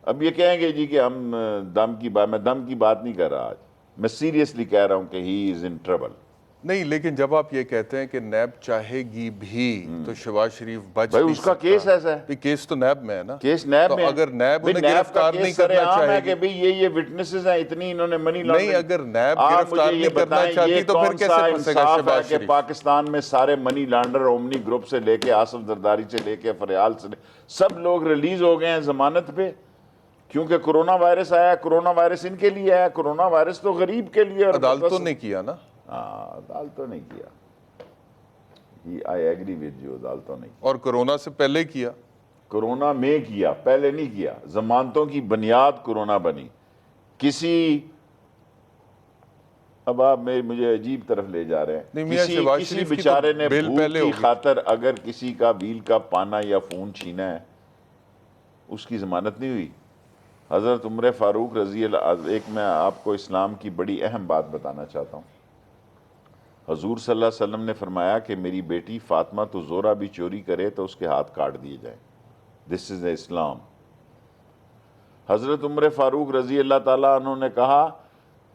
S1: اب یہ کہیں گے جی کہ ہم دم کی بات، میں دم کی بات نہیں کر رہا آج، میں سیریسلی کہہ رہا ہوں کہ ہی از ان ٹربل.
S2: نہیں، لیکن جب آپ یہ کہتے ہیں کہ نیب چاہے گی بھی تو شہباز شریف بچ
S1: بھائی
S2: نہیں
S1: اس کا
S2: سکتا.
S1: کیس ایسا ہے،
S2: کیس تو نیب میں ہے نا.
S1: کیس نیب
S2: تو
S1: میں ہے.
S2: اگر نیب
S1: بھئی
S2: انہیں
S1: نیب کا
S2: گرفتار نہیں
S1: کیس سر
S2: کرنا
S1: عام ہے
S2: چاہے
S1: کہ
S2: گی،
S1: بھئی یہ وٹنسز ہیں، اتنی انہوں نے منی
S2: نہیں،
S1: لانڈرنگ.
S2: اگر نیب
S1: آپ
S2: گرفتار
S1: مجھے یہ
S2: نہیں کرنا
S1: بتائیں
S2: چاہتی
S1: یہ
S2: تو پھر
S1: کون
S2: کیسے
S1: سا
S2: پھنسے گا
S1: انصاف ہے
S2: شہباز
S1: کہ
S2: شریف؟
S1: پاکستان میں سارے منی لانڈر اومنی گروپ سے لے کے آصف زرداری سے لے کے فریال سے سب لوگ ریلیز ہو گئے ہیں ضمانت پہ کیونکہ کرونا وائرس آیا. کرونا وائرس ان کے لیے آیا، کرونا وائرس تو غریب کے لیے. اور
S2: عدالتوں نے کیا نا.
S1: عدالتوں نے کیا. آئی ایگری ود یو، عدالتوں نے کیا.
S2: اور کرونا سے پہلے کیا.
S1: کرونا میں کیا، پہلے نہیں کیا. ضمانتوں کی بنیاد کرونا بنی. اب آپ مجھے عجیب طرف لے جا رہے
S2: نہیں،
S1: ہیں.
S2: میاں شہباز
S1: کسی
S2: شریف کی تو
S1: بیچارے نے
S2: بیل
S1: بھوک
S2: پہلے
S1: کی
S2: ہوگی.
S1: خاطر اگر کسی کا ویل کا پانا یا فون چھینا ہے، اس کی ضمانت نہیں ہوئی. حضرت عمر فاروق رضی اللہ، ایک میں آپ کو اسلام کی بڑی اہم بات بتانا چاہتا ہوں. حضور صلی اللہ علیہ وسلم نے فرمایا کہ میری بیٹی فاطمہ تو زورا بھی چوری کرے تو اس کے ہاتھ کاٹ دیے جائیں. دس از اسلام. حضرت عمر فاروق رضی اللہ تعالیٰ عنہ نے کہا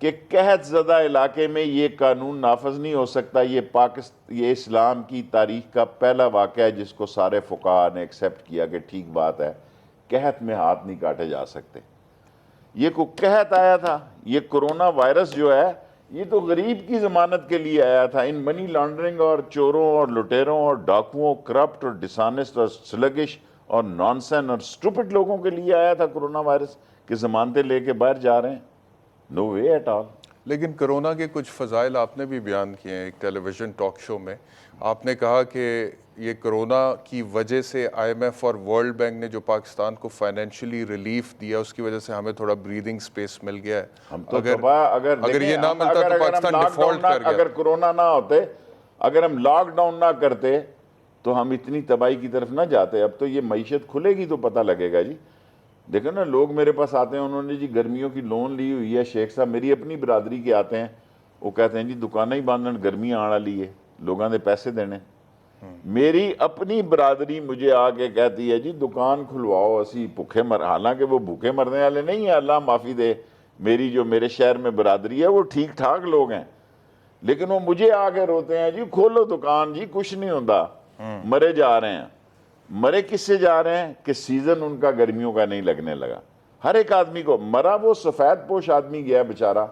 S1: کہ قحط زدہ علاقے میں یہ قانون نافذ نہیں ہو سکتا. یہ اسلام کی تاریخ کا پہلا واقعہ ہے جس کو سارے فقہاء نے ایکسیپٹ کیا کہ ٹھیک بات ہے، قحط میں ہاتھ نہیں کاٹے جا سکتے. یہ کو قحط آیا تھا. یہ کرونا وائرس جو ہے یہ تو غریب کی ضمانت کے لیے آیا تھا. ان منی لانڈرنگ اور چوروں اور لٹیروں اور ڈاکوؤں، کرپٹ اور ڈسانسٹ اور سلگش اور نانسن اور سٹوپٹ لوگوں کے لیے آیا تھا کرونا وائرس کہ ضمانتیں لے کے باہر جا رہے ہیں. نو وے ایٹ آل.
S2: لیکن کرونا کے کچھ فضائل آپ نے بھی بیان کیے ہیں ایک ٹیلی ویژن ٹاک شو میں. آپ نے کہا کہ یہ کرونا کی وجہ سے آئی ایم ایف اور ورلڈ بینک نے جو پاکستان کو فائنینشلی ریلیف دیا اس کی وجہ سے ہمیں تھوڑا بریدنگ سپیس مل گیا ہے.
S1: ہم تو اگر
S2: یہ نہ ملتا تو پاکستان ڈیفالٹ کر گیا.
S1: اگر کرونا نہ ہوتے، اگر ہم لاک ڈاؤن نہ کرتے تو ہم اتنی تباہی کی طرف نہ جاتے. اب تو یہ معیشت کھلے گی تو پتہ لگے گا جی. دیکھو نا، لوگ میرے پاس آتے ہیں، انہوں نے جی گرمیوں کی لون لی ہوئی ہے. شیخ صاحب میری اپنی برادری کے آتے ہیں، وہ کہتے ہیں جی دکانیں ہی باندھن، گرمی آن والی ہے، لوگاں نے پیسے دینے. میری اپنی برادری مجھے آ کے کہتی ہے جی دکان کھلواؤ، اسی بھوکے حالانکہ وہ بھوکے مرنے والے نہیں ہیں، اللہ معافی دے. میری جو میرے شہر میں برادری ہے وہ ٹھیک ٹھاک لوگ ہیں، لیکن وہ مجھے آ کے روتے ہیں جی کھولو دکان، جی کچھ نہیں ہوتا. مرے جا رہے ہیں. مرے کس سے جا رہے ہیں کہ سیزن ان کا گرمیوں کا نہیں لگنے لگا. ہر ایک آدمی کو مرا. وہ سفید پوش آدمی گیا بیچارہ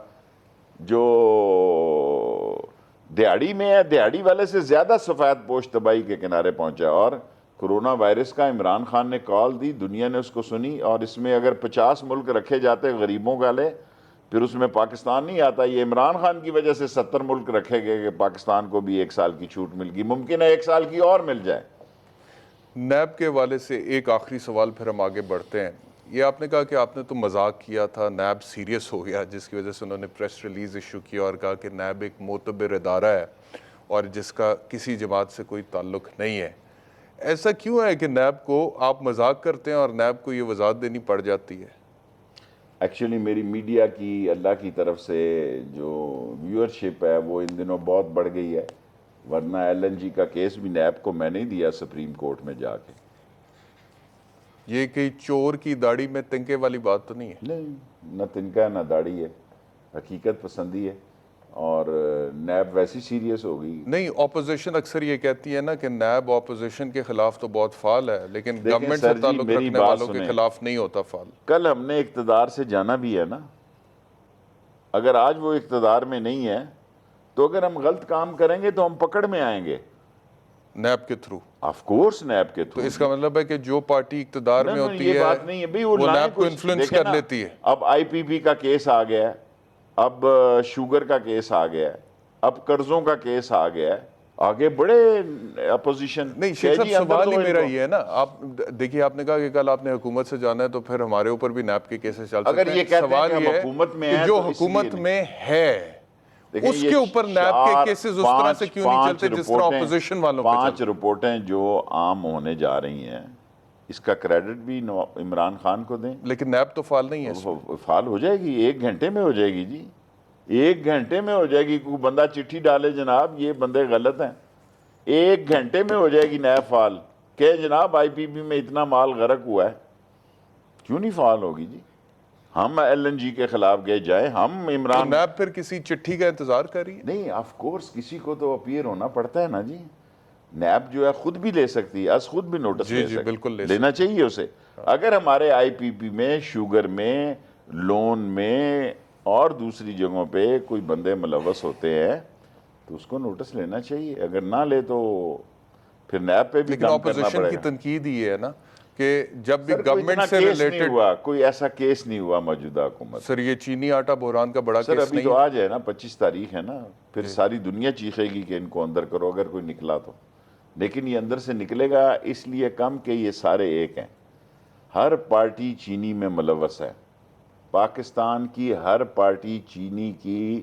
S1: جو دیہڑی میں ہے، دیہڑی والے سے زیادہ سفید پوش تباہی کے کنارے پہنچا. اور کرونا وائرس کا عمران خان نے کال دی، دنیا نے اس کو سنی، اور اس میں اگر 50 ملک رکھے جاتے غریبوں والے پھر اس میں پاکستان نہیں آتا. یہ عمران خان کی وجہ سے 70 ملک رکھے گئے کہ پاکستان کو بھی 1 سال کی چھوٹ مل گئی. ممکن ہے 1 سال کی اور مل جائے.
S2: نیب کے حوالے سے ایک آخری سوال پھر ہم آگے بڑھتے ہیں. یہ آپ نے کہا کہ آپ نے تو مذاق کیا تھا, نیب سیریس ہو گیا, جس کی وجہ سے انہوں نے پریس ریلیز ایشو کیا اور کہا کہ نیب ایک معتبر ادارہ ہے اور جس کا کسی جماعت سے کوئی تعلق نہیں ہے. ایسا کیوں ہے کہ نیب کو آپ مذاق کرتے ہیں اور نیب کو یہ وضاحت دینی پڑ جاتی ہے؟
S1: ایکچولی میری میڈیا کی اللہ کی طرف سے جو ویورشپ ہے وہ ان دنوں بہت بڑھ گئی ہے, ورنہ ایل این جی کا کیس بھی نیب کو میں نہیں دیا سپریم کورٹ میں جا کے.
S2: یہ کہ چور کی داڑھی میں تنکے والی بات تو نہیں ہے؟
S1: نہیں, نہ تنکا نہ داڑھی ہے, حقیقت پسندی ہے, اور نیب ویسی سیریس ہو گئی.
S2: نہیں, اپوزیشن اکثر یہ کہتی ہے نا کہ نیب اپوزیشن کے خلاف تو بہت فعال ہے لیکن
S1: دیکھیں
S2: گورنمنٹ سے
S1: سر جی,
S2: تعلق
S1: میری
S2: رکھنے
S1: بات
S2: والوں کے
S1: سنیں,
S2: خلاف نہیں ہوتا فعال.
S1: کل ہم نے اقتدار سے جانا بھی ہے نا. اگر آج وہ اقتدار میں نہیں ہے تو اگر ہم غلط کام کریں گے تو ہم پکڑ میں آئیں گے.
S2: نیب کے تھرو؟
S1: آف کورس نیب کے
S2: تو
S1: تھرو.
S2: اس کا مطلب ہے کہ جو پارٹی اقتدار میں ہوتی
S1: یہ
S2: ہے
S1: بات نہیں ہے بھئی, وہ لائیں
S2: نیب کو
S1: کچھ,
S2: انفلوئنس
S1: دیکھیں
S2: کر
S1: نا,
S2: لیتی ہے.
S1: اب آئی پی پی کا کیس آ گیا ہے, اب شوگر کا کیس آ گیا ہے, اب قرضوں کا کیس آ گیا ہے, آگے بڑے اپوزیشن.
S2: نہیں شیخ صاحب, سوال ہی میرا یہ ہے نا, آپ دیکھیے آپ نے کہا کہ کل آپ نے حکومت سے جانا ہے تو پھر ہمارے اوپر بھی نیب کے کیسز چل
S1: اگر
S2: سکتے
S1: یہ
S2: ہیں.
S1: کہتے ہیں
S2: سوال
S1: کہ ہم
S2: یہ ہے
S1: حکومت میں
S2: کہ
S1: ہیں
S2: جو
S1: تو اس لیے
S2: حکومت
S1: نہیں.
S2: میں ہے
S1: دیکھیں
S2: اس
S1: یہ
S2: کے اوپر نیب کے کیسز اس طرح سے کیوں نہیں چلتے جس طرح اپوزیشن والوں پہ
S1: پانچ
S2: چلتے؟
S1: رپورٹیں جو عام ہونے جا رہی ہیں, اس کا کریڈٹ بھی عمران خان کو دیں.
S2: لیکن نیب تو فعال نہیں ہے اس میں.
S1: فعال ہو جائے گی, 1 گھنٹے میں ہو جائے گی جی, 1 گھنٹے میں ہو جائے گی. کوئی بندہ چٹھی ڈالے جناب یہ بندے غلط ہیں, 1 گھنٹے میں ہو جائے گی نیب فعال, کہ جناب آئی پی پی میں اتنا مال غرق ہوا ہے. کیوں نہیں فعال ہوگی جی؟ ہم ایل این جی کے خلاف گئے جائیں, ہم
S2: تو
S1: عمران.
S2: نیب پھر کسی چٹھی کا انتظار کر رہی ہے؟
S1: نہیں, آف کورس کسی کو تو اپیئر ہونا پڑتا ہے نا جی. نیب جو ہے خود بھی لے سکتی ہے, خود بھی نوٹس
S2: جی
S1: لے
S2: جی
S1: سکتی,
S2: بالکل لے
S1: لینا
S2: سکتی.
S1: چاہیے اسے. اگر ہمارے آئی پی پی میں, شوگر میں, لون میں اور دوسری جگہوں پہ کوئی بندے ملوث ہوتے ہیں تو اس کو نوٹس لینا چاہیے. اگر نہ لے تو پھر نیب پہ بھی
S2: لیکن
S1: دم کرنا
S2: اپوزیشن
S1: پڑے
S2: کی
S1: گا.
S2: تنقید یہ ہے نا کہ جب بھی
S1: سر کوئی
S2: گورنمنٹ
S1: اتنا
S2: سے
S1: کیس نہیں
S2: ریلیٹڈ.
S1: ہوا, کوئی ایسا کیس نہیں ہوا موجودہ حکومت.
S2: سر یہ چینی آٹا بحران کا بڑا
S1: سر
S2: کیس
S1: ابھی
S2: نہیں
S1: تو
S2: ہے؟
S1: آج ہے نا, 25 تاریخ ہے نا, پھر ساری دنیا چیخے گی کہ ان کو اندر کرو اگر کوئی نکلا تو. لیکن یہ اندر سے نکلے گا اس لیے کم کہ یہ سارے ایک ہیں. ہر پارٹی چینی میں ملوث ہے. پاکستان کی ہر پارٹی چینی کی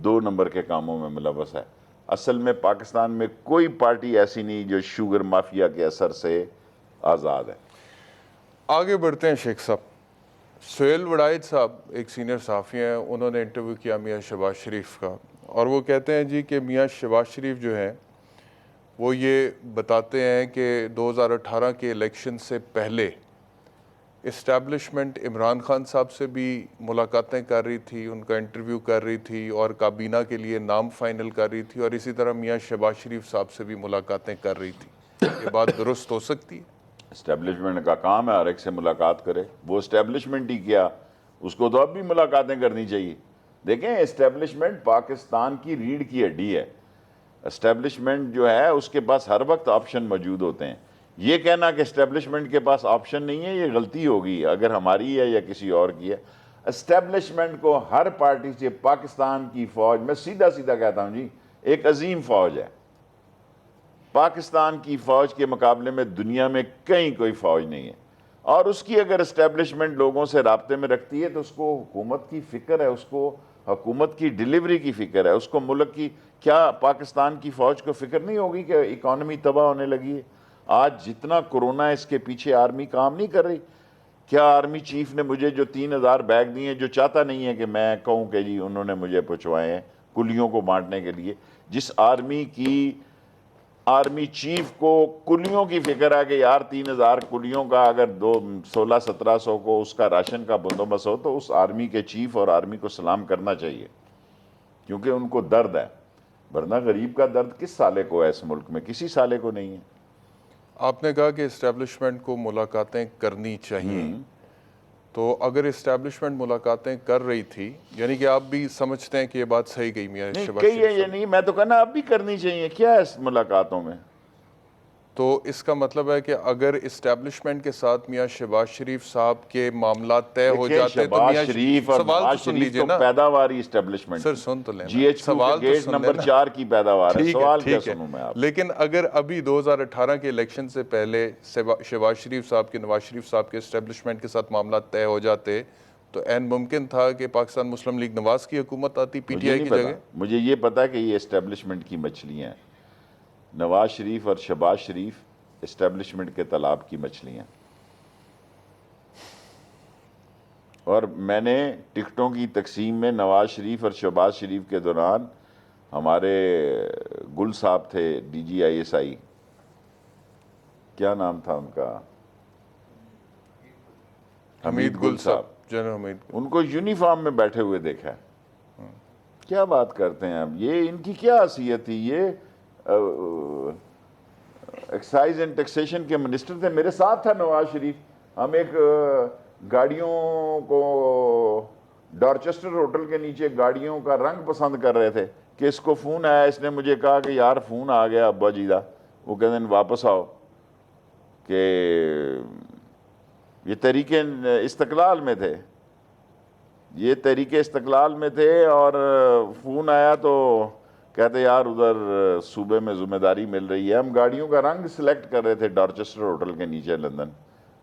S1: 2 نمبر کے کاموں میں ملوث ہے. اصل میں پاکستان میں کوئی پارٹی ایسی نہیں جو شوگر مافیا کے اثر سے آزاد ہے.
S2: آگے بڑھتے ہیں شیخ صاحب. سہیل وڑائچ صاحب ایک سینئر صحافی ہیں, انہوں نے انٹرویو کیا میاں شہباز شریف کا, اور وہ کہتے ہیں جی کہ میاں شہباز شریف جو ہیں وہ یہ بتاتے ہیں کہ 2018 کے الیکشن سے پہلے اسٹیبلشمنٹ عمران خان صاحب سے بھی ملاقاتیں کر رہی تھی, ان کا انٹرویو کر رہی تھی اور کابینہ کے لیے نام فائنل کر رہی تھی, اور اسی طرح میاں شہباز شریف صاحب سے بھی ملاقاتیں کر رہی تھی. یہ بات درست ہو سکتی ہے؟
S1: اسٹیبلشمنٹ کا کام ہے ہر ایک سے ملاقات کرے. وہ اسٹیبلشمنٹ ہی کیا, اس کو تو اب بھی ملاقاتیں کرنی چاہیے. دیکھیں اسٹیبلشمنٹ پاکستان کی ریڑھ کی ہڈی ہے. اسٹیبلشمنٹ جو ہے اس کے پاس ہر وقت آپشن موجود ہوتے ہیں. یہ کہنا کہ اسٹیبلشمنٹ کے پاس آپشن نہیں ہے یہ غلطی ہوگی, اگر ہماری ہے یا کسی اور کی ہے. اسٹیبلشمنٹ کو ہر پارٹی سے, پاکستان کی فوج, میں سیدھا سیدھا کہتا ہوں جی, ایک عظیم فوج ہے. پاکستان کی فوج کے مقابلے میں دنیا میں کہیں کوئی فوج نہیں ہے. اور اس کی اگر اسٹیبلشمنٹ لوگوں سے رابطے میں رکھتی ہے تو اس کو حکومت کی فکر ہے, اس کو حکومت کی ڈیلیوری کی فکر ہے, اس کو ملک کی. کیا پاکستان کی فوج کو فکر نہیں ہوگی کہ اکانومی تباہ ہونے لگی ہے؟ آج جتنا کورونا ہے اس کے پیچھے آرمی کام نہیں کر رہی. کیا آرمی چیف نے مجھے جو 3000 بیگ دیے, جو چاہتا نہیں ہے کہ میں کہوں کہ جی انہوں نے مجھے پہنچوائے ہیں کلیوں کو بانٹنے کے لیے, جس آرمی چیف کو کلیوں کی فکر ہے کہ یار 3000 کلیوں کا اگر 1600-1700 کو اس کا راشن کا بندوبست ہو تو اس آرمی کے چیف اور آرمی کو سلام کرنا چاہیے, کیونکہ ان کو درد ہے. ورنہ غریب کا درد کس سالے کو ہے اس ملک میں؟ کسی سالے کو نہیں ہے.
S2: آپ نے کہا کہ اسٹیبلشمنٹ کو ملاقاتیں کرنی چاہیے, تو اگر اسٹیبلشمنٹ ملاقاتیں کر رہی تھی, یعنی کہ آپ بھی سمجھتے ہیں کہ یہ بات صحیح گئی میاں
S1: نہیں
S2: شہباز
S1: کہی ہے
S2: شریف
S1: یہ
S2: صاحب؟
S1: نہیں, میں تو کہنا اب بھی کرنی چاہیے. کیا ہے اس ملاقاتوں میں؟
S2: تو اس کا مطلب ہے کہ اگر اسٹیبلشمنٹ کے ساتھ میاں شہباز شریف صاحب کے معاملات طے ہو
S1: دیکھیں
S2: جاتے تو
S1: شہباز
S2: میاں
S1: شریف اور
S2: سوال تو
S1: نواز
S2: سن
S1: شریف
S2: لیجئے
S1: تو
S2: نا
S1: پیداواری اسٹیبلشمنٹ
S2: سر، سن تو لینا،
S1: جی ایچ کیو کے
S2: سوال تو
S1: گیٹ
S2: سن
S1: نمبر
S2: لینا۔
S1: 4 کی پیداوار ہے، سوال کیا
S2: ٹھیک ہے،
S1: سنوں میں آپ؟
S2: لیکن اگر ابھی 2018 کے الیکشن سے پہلے شہباز شریف صاحب کے، نواز شریف صاحب کے اسٹیبلشمنٹ کے ساتھ معاملات طے ہو جاتے تو عین ممکن تھا کہ پاکستان مسلم لیگ نواز کی حکومت آتی پی ٹی
S1: مجھے
S2: آئی
S1: نہیں
S2: کی
S1: پتا،
S2: جگہ۔
S1: مجھے یہ پتا کہ یہ اسٹیبلشمنٹ کی مچھلیاں ہیں، نواز شریف اور شہباز شریف اسٹیبلشمنٹ کے تالاب کی مچھلیاں، اور میں نے ٹکٹوں کی تقسیم میں نواز شریف اور شہباز شریف کے دوران ہمارے گل صاحب تھے D G I S I, کیا نام تھا ان کا، حمید گل صاحب،
S2: جنرل حمید گل۔
S1: ان کو یونیفارم میں بیٹھے ہوئے دیکھا ہے۔ کیا بات کرتے ہیں اب، یہ ان کی کیا حیثیت تھی؟ یہ ایکسائز اینڈ ٹیکسیشن کے منسٹر تھے، میرے ساتھ تھا نواز شریف، ہم ایک گاڑیوں کو ڈارچسٹر ہوٹل کے نیچے گاڑیوں کا رنگ پسند کر رہے تھے کہ اس کو فون آیا، اس نے مجھے کہا کہ یار فون آ گیا ابا جی دا، وہ کہتے ہیں واپس آؤ، کہ یہ تحریک استقلال میں تھے، یہ تحریک استقلال میں تھے، اور فون آیا تو کہتے یار ادھر صوبے میں ذمہ داری مل رہی ہے، ہم گاڑیوں کا رنگ سلیکٹ کر رہے تھے ڈارچسٹر ہوٹل کے نیچے لندن،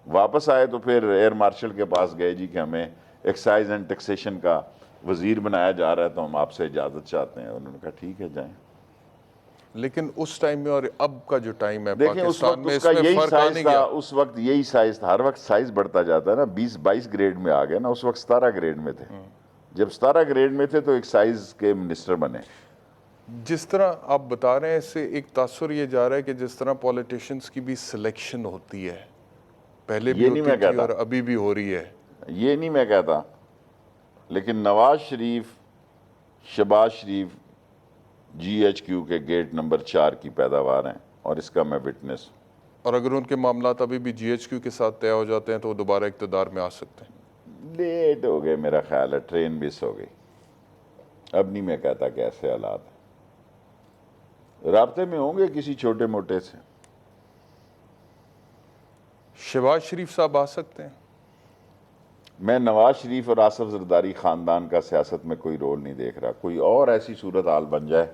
S1: واپس آئے تو پھر ایئر مارشل کے پاس گئے جی کہ ہمیں ایکسائز اینڈ ٹیکسیشن کا وزیر بنایا جا رہا ہے تو ہم آپ سے اجازت چاہتے ہیں، انہوں نے کہا ٹھیک ہے جائیں۔
S2: لیکن اس ٹائم میں اور اب کا جو ٹائم ہے
S1: دیکھیں اس
S2: پاکستان
S1: وقت
S2: میں،
S1: اس
S2: اس
S1: کا
S2: میں
S1: یہی
S2: فرق آ
S1: سائز
S2: نہیں
S1: تھا،
S2: گیا؟
S1: اس وقت یہی سائز تھا، ہر وقت سائز بڑھتا جاتا ہے نا، 22 گریڈ میں آ گیا نا، اس وقت 17 گریڈ میں تھے، جب 17 گریڈ میں تھے تو ایکسائز کے منسٹر بنے۔
S2: جس طرح آپ بتا رہے ہیں، اس سے ایک تاثر یہ جا رہا ہے کہ جس طرح پولیٹیشنز کی بھی سلیکشن ہوتی ہے، پہلے بھی
S1: یہ نہیں
S2: ہوتی
S1: میں
S2: تھی
S1: کہتا،
S2: اور ابھی بھی ہو رہی ہے۔
S1: یہ نہیں میں کہتا، لیکن نواز شریف، شہباز شریف جی ایچ کیو کے گیٹ نمبر 4 کی پیداوار ہیں، اور اس کا میں وٹنس ہوں۔
S2: اور اگر ان کے معاملات ابھی بھی جی ایچ کیو کے ساتھ طے ہو جاتے ہیں تو وہ دوبارہ اقتدار میں آ سکتے ہیں۔
S1: لیٹ ہو گئے میرا خیال ہے، ٹرین مس ہو گئی، اب نہیں میں کہتا کہ ایسے حالات ہیں، رابطے میں ہوں گے کسی چھوٹے موٹے سے۔
S2: شہباز شریف صاحب آ سکتے ہیں؟
S1: میں نواز شریف اور آصف زرداری خاندان کا سیاست میں کوئی رول نہیں دیکھ رہا، کوئی اور ایسی صورتحال بن جائے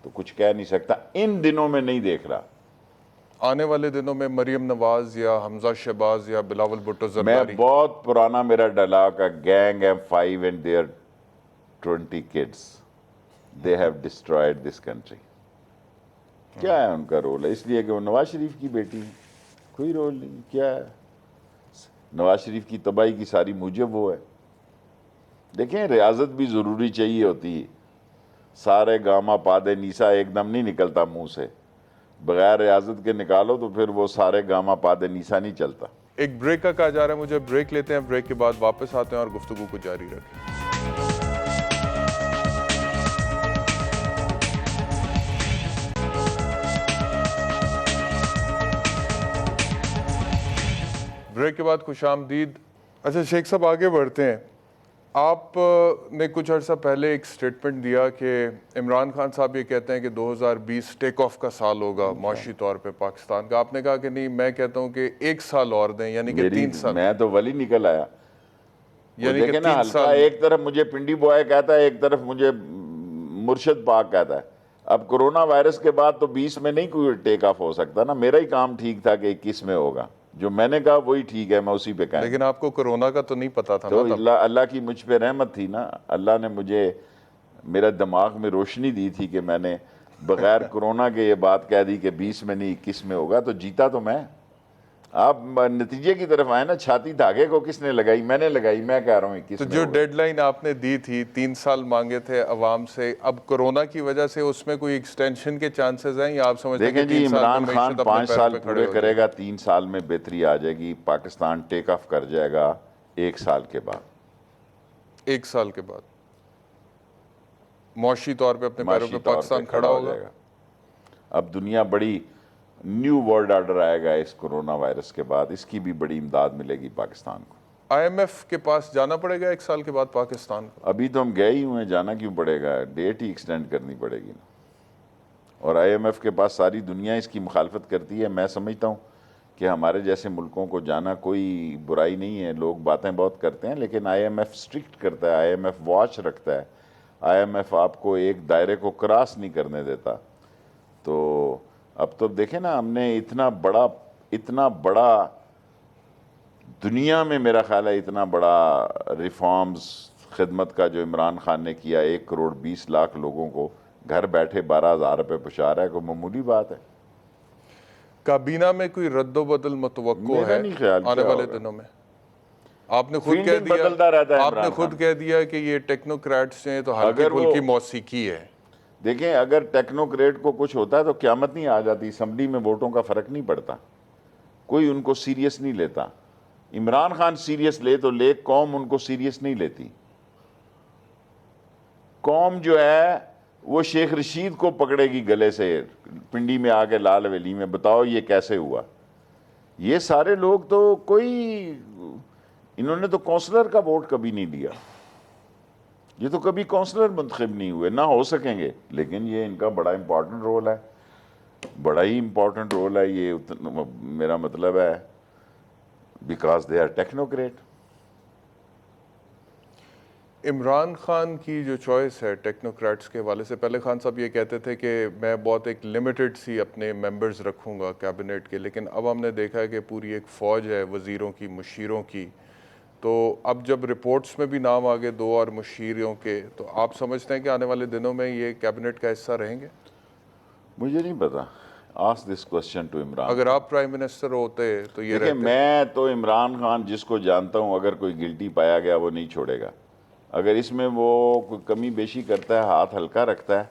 S1: تو کچھ کہہ نہیں سکتا، ان دنوں میں نہیں دیکھ رہا۔
S2: آنے والے دنوں میں مریم نواز یا حمزہ شہباز یا بلاول بھٹو
S1: میں
S2: زرداری؟
S1: بہت پرانا میرا ڈائلاگ ہے، gang am 5 and their 20 kids they have destroyed this country۔ کیا ہے ان کا رول ہے؟ اس لیے کہ وہ نواز شریف کی بیٹی ہے، کوئی رول نہیں۔ کیا ہے نواز شریف کی تباہی کی ساری موجب وہ ہے۔ دیکھیں ریاضت بھی ضروری چاہیے ہوتی ہے، سارے گاما پادے نیسا ایک دم نہیں نکلتا منہ سے، بغیر ریاضت کے نکالو تو پھر وہ سارے گاما پادے نیسا نہیں چلتا۔
S2: ایک بریک کا کہا جا رہا ہے، مجھے بریک لیتے ہیں، بریک کے بعد واپس آتے ہیں اور گفتگو کو جاری رکھیں۔ بریک کے بعد خوش آمدید۔ اچھا شیخ صاحب آگے بڑھتے ہیں، آپ نے کچھ عرصہ پہلے ایک سٹیٹمنٹ دیا کہ عمران خان صاحب یہ کہتے ہیں کہ 2020 ٹیک آف کا سال ہوگا معاشی طور پہ پاکستان کا، آپ نے کہا کہ نہیں، میں کہتا ہوں کہ 1 سال اور دیں، یعنی کہ 3 سال،
S1: میں تو ولی نکل آیا۔ وہ
S2: یعنی کہ
S1: دیکھیں نا
S2: 3
S1: ہلکا،
S2: سال۔
S1: ایک طرف مجھے پنڈی بوائے کہتا ہے، ایک طرف مجھے مرشد پاک کہتا ہے۔ اب کرونا وائرس کے بعد تو 20 میں نہیں کوئی ٹیک آف ہو سکتا نا، میرا ہی کام ٹھیک تھا کہ 21 میں ہوگا، جو میں نے کہا وہی ٹھیک ہے، میں اسی پہ قائم۔
S2: لیکن آپ کو کرونا کا تو نہیں پتا تھا
S1: تو
S2: نا تب؟
S1: اللہ کی مجھ پہ رحمت تھی نا، اللہ نے مجھے میرا دماغ میں روشنی دی تھی کہ میں نے بغیر کرونا کے یہ بات کہہ دی کہ 20 میں نہیں 21 میں ہوگا، تو جیتا تو میں۔ آپ نتیجے کی طرف آئے نا، چھاتی دھاگے کو کس نے لگائی؟ میں نے لگائی، میں کہہ رہا ہوں 21
S2: تو
S1: میں
S2: جو
S1: ہوگا۔
S2: ڈیڈ لائن آپ نے دی تھی، 3 سال مانگے تھے عوام سے، اب کرونا کی وجہ سے اس میں کوئی ایکسٹینشن کے چانسز ہیں، یا آپ سمجھتے ہیں
S1: دیکھیں
S2: کہ
S1: جی،
S2: 3 سال میں
S1: عمران خان
S2: معیشت اپنے
S1: 5
S2: پیروں
S1: سال
S2: پہ کھڑے
S1: پورے
S2: ہو
S1: کرے
S2: جائے
S1: گا، 3 سال میں بہتری آ جائے گی، پاکستان ٹیک آف کر جائے گا 1 سال کے بعد۔
S2: 1 سال کے بعد معاشی طور پہ اپنے پیروں
S1: معاشی
S2: پہ
S1: طور
S2: پاکستان
S1: پہ
S2: کھڑا
S1: ہو
S2: ہوگا؟
S1: جائے گا۔ اب دنیا بڑی نیو ورلڈ آرڈر آئے گا اس کرونا وائرس کے بعد، اس کی بھی بڑی امداد ملے گی پاکستان کو۔
S2: IMF کے پاس جانا پڑے گا 1 سال کے بعد پاکستان کو؟
S1: ابھی تو ہم گئے ہی ہوئے ہیں، جانا کیوں پڑے گا؟ ڈیٹ ہی ایکسٹینڈ کرنی پڑے گی نا۔ اور آئی ایم ایف کے پاس ساری دنیا اس کی مخالفت کرتی ہے. میں سمجھتا ہوں کہ ہمارے جیسے ملکوں کو جانا کوئی برائی نہیں ہے. لوگ باتیں بہت کرتے ہیں لیکن آئی ایم ایف اسٹرکٹ کرتا ہے, آئی ایم ایف واچ رکھتا ہے, آئی ایم ایف آپ کو ایک دائرے کو کراس نہیں کرنے دیتا. تو اب تو دیکھیں نا, ہم نے اتنا بڑا دنیا میں میرا خیال ہے اتنا بڑا ریفارمز خدمت کا جو عمران خان نے کیا, 1,20,00,000 لوگوں کو گھر بیٹھے 12,000 روپے پہنچا رہا ہے, کوئی معمولی بات ہے؟
S2: کابینہ میں کوئی رد و بدل متوقع
S1: میرا
S2: ہے
S1: نہیں خیال
S2: آنے
S1: کیا
S2: والے
S1: ہوگا.
S2: دنوں میں؟ آپ نے خود کہہ
S1: فیلڈنگ
S2: دیا,
S1: بدلتا رہتا ہے
S2: آپ نے
S1: عمران خان.
S2: خود کہہ دیا کہ یہ ٹیکنوکریٹس ہیں تو ہلکی
S1: اگر وہ
S2: پھلکی موسیقی ہے.
S1: دیکھیں, اگر ٹیکنوکریٹ کو کچھ ہوتا ہے تو قیامت نہیں آ جاتی. اسمبلی میں ووٹوں کا فرق نہیں پڑتا, کوئی ان کو سیریس نہیں لیتا. عمران خان سیریس لے تو لے, قوم ان کو سیریس نہیں لیتی. قوم جو ہے وہ شیخ رشید کو پکڑے گی گلے سے پنڈی میں آ کے لال ویلی میں, بتاؤ یہ کیسے ہوا. یہ سارے لوگ تو انہوں نے تو کونسلر کا ووٹ کبھی نہیں دیا, یہ تو کبھی کونسلر منتخب نہیں ہوئے, نہ ہو سکیں گے. لیکن یہ ان کا بڑا امپورٹنٹ رول ہے, بڑا ہی امپورٹنٹ رول ہے یہ. میرا مطلب ہے because they are technocrat.
S2: Imran Khan کی جو چوائس ہے ٹیکنوکریٹس کے حوالے سے, پہلے خان صاحب یہ کہتے تھے کہ میں بہت ایک لمیٹڈ سی اپنے ممبرز رکھوں گا کیبنٹ کے, لیکن اب ہم نے دیکھا ہے کہ پوری ایک فوج ہے وزیروں کی, مشیروں کی. تو اب جب رپورٹس میں بھی نام آگے 2 اور مشیروں کے, تو آپ سمجھتے ہیں کہ آنے والے دنوں میں یہ کیبنٹ کا حصہ رہیں گے؟
S1: مجھے نہیں پتا, آس دس کوسچن ٹو عمران
S2: اگر
S1: خان.
S2: آپ پرائم منسٹر ہوتے تو یہ
S1: دیکھیں,
S2: رہتے؟
S1: میں تو عمران خان جس کو جانتا ہوں, اگر کوئی گلٹی پایا گیا وہ نہیں چھوڑے گا. اگر اس میں وہ کوئی کمی بیشی کرتا ہے, ہاتھ ہلکا رکھتا ہے,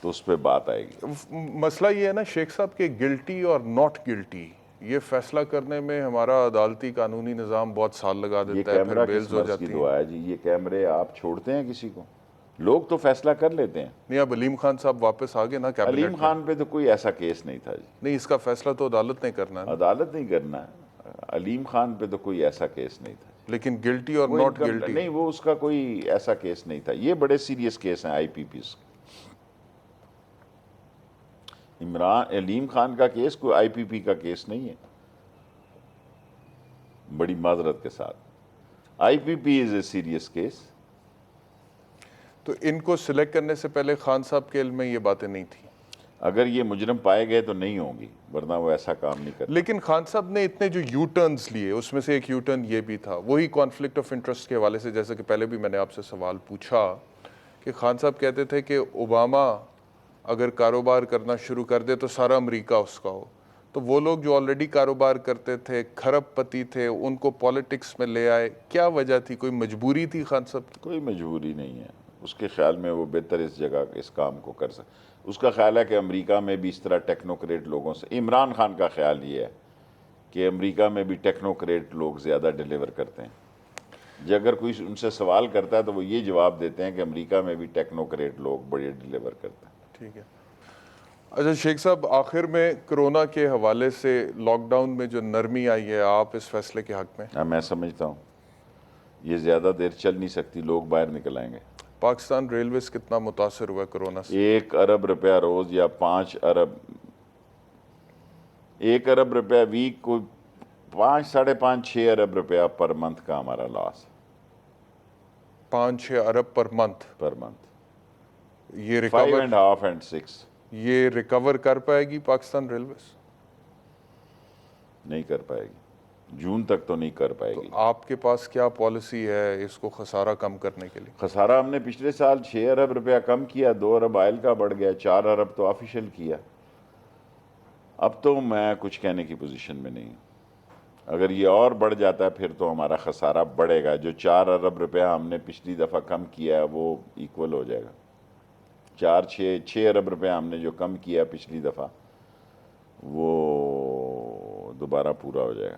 S1: تو اس پہ بات آئے گی.
S2: مسئلہ یہ ہے نا شیخ صاحب کہ گلٹی اور ناٹ گلٹی یہ فیصلہ کرنے میں ہمارا عدالتی قانونی نظام بہت سال لگا
S1: یہ
S2: دیتا ہے, پھر
S1: کیمرہ کس
S2: بیلز ہو
S1: مرض کی
S2: جاتی ہیں.
S1: دعا ہے جی؟ یہ کیمرے آپ چھوڑتے ہیں کسی کو؟ لوگ تو فیصلہ کر لیتے ہیں.
S2: نہیں, اب علیم خان صاحب واپس آگے نا
S1: علیم
S2: کیبنٹ میں.
S1: خان پہ تو کوئی ایسا کیس نہیں تھا جی.
S2: نہیں, اس کا فیصلہ تو عدالت نے کرنا ہے نا.
S1: عدالت نہیں کرنا ہے. علیم خان پہ تو کوئی ایسا کیس نہیں تھا.
S2: لیکن گلٹی اور
S1: وہ
S2: ناٹ
S1: انکم
S2: گلٹی,
S1: نہیں, وہ اس کا کوئی ایسا کیس نہیں تھا. یہ بڑے سیریس کیس ہیں آئی پی پیز. علیم خان کا کیس کوئی آئی پی پی کا کیس نہیں ہے, بڑی معذرت کے ساتھ. آئی پی پی از اے سیریس کیس.
S2: تو ان کو سلیکٹ کرنے سے پہلے خان صاحب کے علم میں یہ باتیں نہیں تھیں؟
S1: اگر یہ مجرم پائے گئے تو نہیں ہوں گی, ورنہ وہ ایسا کام نہیں کرتا.
S2: لیکن خان صاحب نے اتنے جو یو ٹرنز لیے, اس میں سے ایک یو ٹرن یہ بھی تھا, وہی کانفلکٹ آف انٹرسٹ کے حوالے سے, جیسے کہ پہلے بھی میں نے آپ سے سوال پوچھا کہ خان صاحب کہتے تھے کہ اوباما اگر کاروبار کرنا شروع کر دے تو سارا امریکہ اس کا ہو. تو وہ لوگ جو آلریڈی کاروبار کرتے تھے, کھرب پتی تھے, ان کو پالیٹکس میں لے آئے. کیا وجہ تھی؟ کوئی مجبوری تھی خان صاحب کی؟
S1: کوئی مجبوری نہیں ہے. اس کے خیال میں وہ بہتر اس جگہ اس کام کو کر سکے. اس کا خیال ہے کہ امریکہ میں بھی اس طرح ٹیکنوکریٹ لوگوں سے, عمران خان کا خیال یہ ہے کہ امریکہ میں بھی ٹیکنوکریٹ لوگ زیادہ ڈیلیور کرتے ہیں. جب اگر کوئی ان سے سوال کرتا ہے تو وہ یہ جواب دیتے ہیں کہ امریکہ میں بھی ٹیکنوکریٹ لوگ بڑے ڈیلیور کرتے ہیں.
S2: ٹھیک ہے. اچھا شیخ صاحب, آخر میں کرونا کے حوالے سے لاک ڈاؤن میں جو نرمی آئی ہے, آپ اس فیصلے کے حق میں؟
S1: میں سمجھتا ہوں یہ زیادہ دیر چل نہیں سکتی, لوگ باہر نکل آئیں گے.
S2: پاکستان ریلویز کتنا متاثر ہوا ہے کرونا سے؟
S1: 1 ارب روپیہ روز یا 5 ارب, 1 ارب روپیہ ویک, کوئی 5, 5.5, 6 ارب روپیہ پر منتھ کا ہمارا لاس.
S2: 5-6 ارب پر منتھ.
S1: پر منتھ
S2: یہ
S1: 5
S2: ریکور
S1: اینڈ ہاف اینڈ 6
S2: یہ ریکور کر پائے گی پاکستان ریلویز؟
S1: نہیں کر پائے گی, جون تک تو نہیں کر پائے
S2: تو
S1: گی.
S2: آپ کے پاس کیا پالیسی ہے اس کو خسارہ کم کرنے کے لیے؟
S1: خسارہ ہم نے پچھلے سال 6 ارب روپیہ کم کیا, 2 ارب آئل کا بڑھ گیا, 4 ارب تو آفیشل کیا. اب تو میں کچھ کہنے کی پوزیشن میں نہیں ہوں. اگر یہ اور بڑھ جاتا ہے پھر تو ہمارا خسارہ بڑھے گا. جو 4 ارب روپیہ ہم نے پچھلی دفعہ کم کیا ہے وہ ایکول ہو جائے گا. 6 ارب روپیہ ہم نے جو کم کیا پچھلی دفعہ وہ دوبارہ پورا ہو جائے گا.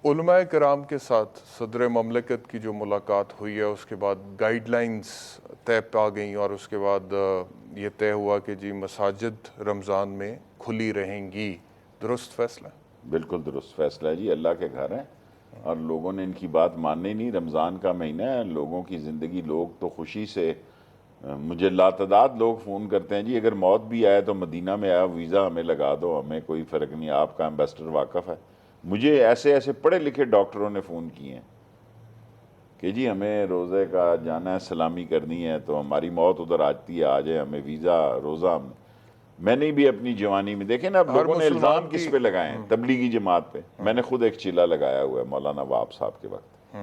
S2: علماء کرام کے ساتھ صدر مملکت کی جو ملاقات ہوئی ہے, اس کے بعد گائیڈ لائنز طے پا گئیں, اور اس کے بعد یہ طے ہوا کہ جی مساجد رمضان میں کھلی رہیں گی. درست فیصلہ؟
S1: بالکل درست فیصلہ ہے جی. اللہ کے گھر ہیں اور لوگوں نے ان کی بات ماننی نہیں. رمضان کا مہینہ ہے, لوگوں کی زندگی, لوگ تو خوشی سے مجھے لاتعداد لوگ فون کرتے ہیں جی اگر موت بھی آئے تو مدینہ میں آیا ویزا ہمیں لگا دو, ہمیں کوئی فرق نہیں, آپ کا ایمبیسڈر واقف ہے. مجھے ایسے ایسے پڑھے لکھے ڈاکٹروں نے فون کیے ہیں کہ جی ہمیں روزے کا جانا ہے, سلامی کرنی ہے, تو ہماری موت ادھر آتی ہے, آ جائے, ہمیں ویزا روزہ. میں نے بھی اپنی جوانی میں دیکھیں نا, اب
S2: ہر
S1: لوگوں نے
S2: مسلمان
S1: الزام کس
S2: کی
S1: پہ لگائے ہیں, تبلیغی جماعت پہ. میں نے خود ایک چیلا لگایا ہوا ہے مولانا واب صاحب کے وقت,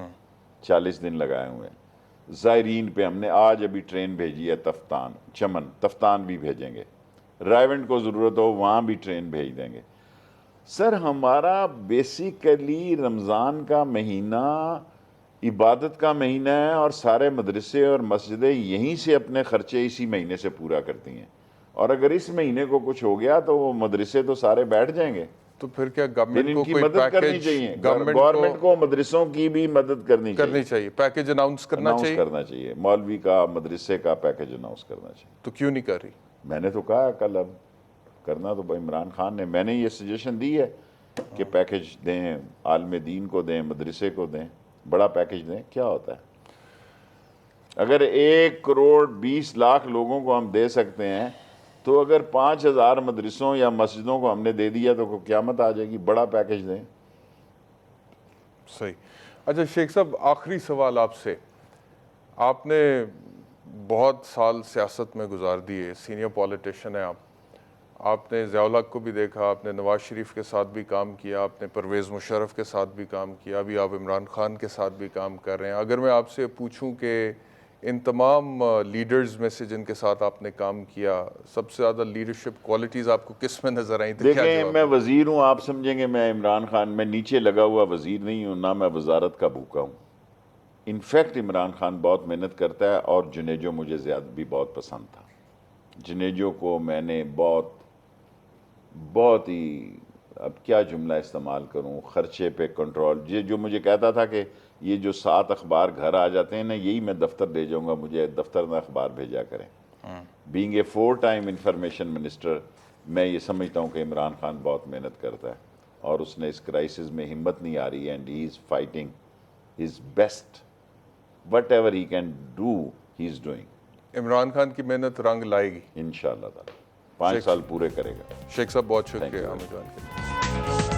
S1: 40 دن لگائے ہوئے ہیں. زائرین پہ ہم نے آج ابھی ٹرین بھیجی ہے تفتان, چمن تفتان بھی بھیجیں گے, رائیونڈ کو ضرورت ہو وہاں بھی ٹرین بھیج دیں گے. سر ہمارا بیسیکلی رمضان کا مہینہ عبادت کا مہینہ ہے, اور سارے مدرسے اور مسجدیں یہیں سے اپنے خرچے اسی مہینے سے پورا کرتی ہیں, اور اگر اس مہینے کو کچھ ہو گیا تو وہ مدرسے تو سارے بیٹھ جائیں گے.
S2: تو پھر کیا
S1: پھر
S2: گورنمنٹ
S1: ان
S2: کو
S1: کی
S2: کوئی
S1: مدد کرنی
S2: پیکیج,
S1: چاہیے,
S2: گورنمنٹ
S1: گورنمنٹ کو مدرسوں کی بھی مدد کرنی چاہیے,
S2: پیکیج اناؤنس کرنا
S1: اناؤنس
S2: چاہیے.
S1: کرنا چاہیے, مولوی کا مدرسے کا پیکیج اناؤنس کرنا چاہیے.
S2: تو کیوں نہیں کر رہی؟
S1: میں نے تو کہا کل, اب کرنا تو عمران خان نے, میں نے یہ سجیشن دی ہے کہ پیکیج دیں, عالم دین کو دیں, مدرسے کو دیں, بڑا پیکیج دیں. کیا ہوتا ہے اگر 1,20,00,000 لوگوں کو ہم دے سکتے ہیں, تو اگر 5,000 مدرسوں یا مسجدوں کو ہم نے دے دیا تو قیامت آ جائے گی. بڑا پیکیج دیں.
S2: صحیح. اچھا شیخ صاحب, آخری سوال آپ سے. آپ نے بہت سال سیاست میں گزار دیے, سینئر پولیٹیشن ہیں آپ. آپ نے ضیاء الحق کو بھی دیکھا, آپ نے نواز شریف کے ساتھ بھی کام کیا, آپ نے پرویز مشرف کے ساتھ بھی کام کیا, ابھی آپ عمران خان کے ساتھ بھی کام کر رہے ہیں. اگر میں آپ سے پوچھوں کہ ان تمام لیڈرز میں سے جن کے ساتھ آپ نے کام کیا, سب سے زیادہ لیڈرشپ کوالٹیز آپ کو کس میں نظر آئیں؟ تو کیا
S1: دیکھیں
S2: جواب
S1: میں
S2: ہے؟
S1: وزیر ہوں, آپ سمجھیں گے میں عمران خان, میں نیچے لگا ہوا وزیر نہیں ہوں, نہ میں وزارت کا بھوکا ہوں. انفیکٹ عمران خان بہت محنت کرتا ہے, اور جنیجو مجھے زیادہ بھی بہت پسند تھا. جنیجو کو میں نے بہت ہی, اب کیا جملہ استعمال کروں, خرچے پہ کنٹرول. یہ جو مجھے کہتا تھا کہ یہ جو 7 اخبار گھر آ جاتے ہیں نا, یہی میں دفتر لے جاؤں گا, مجھے دفتر میں اخبار بھیجا کریں. Being a 4 time information minister, میں یہ سمجھتا ہوں کہ عمران خان بہت محنت کرتا ہے, اور اس نے اس کرائسس میں ہمت نہیں آ رہی ہے, and he is fighting his best. What ever he can do he is doing.
S2: Imran Khan کی محنت رنگ لائے گی
S1: انشاءاللہ تعالی 5 سال پورے کرے گا.
S2: شیخ صاحب, بہت
S1: Thank
S2: شکریہ
S1: you.
S2: ہمیں جوائن کرنے.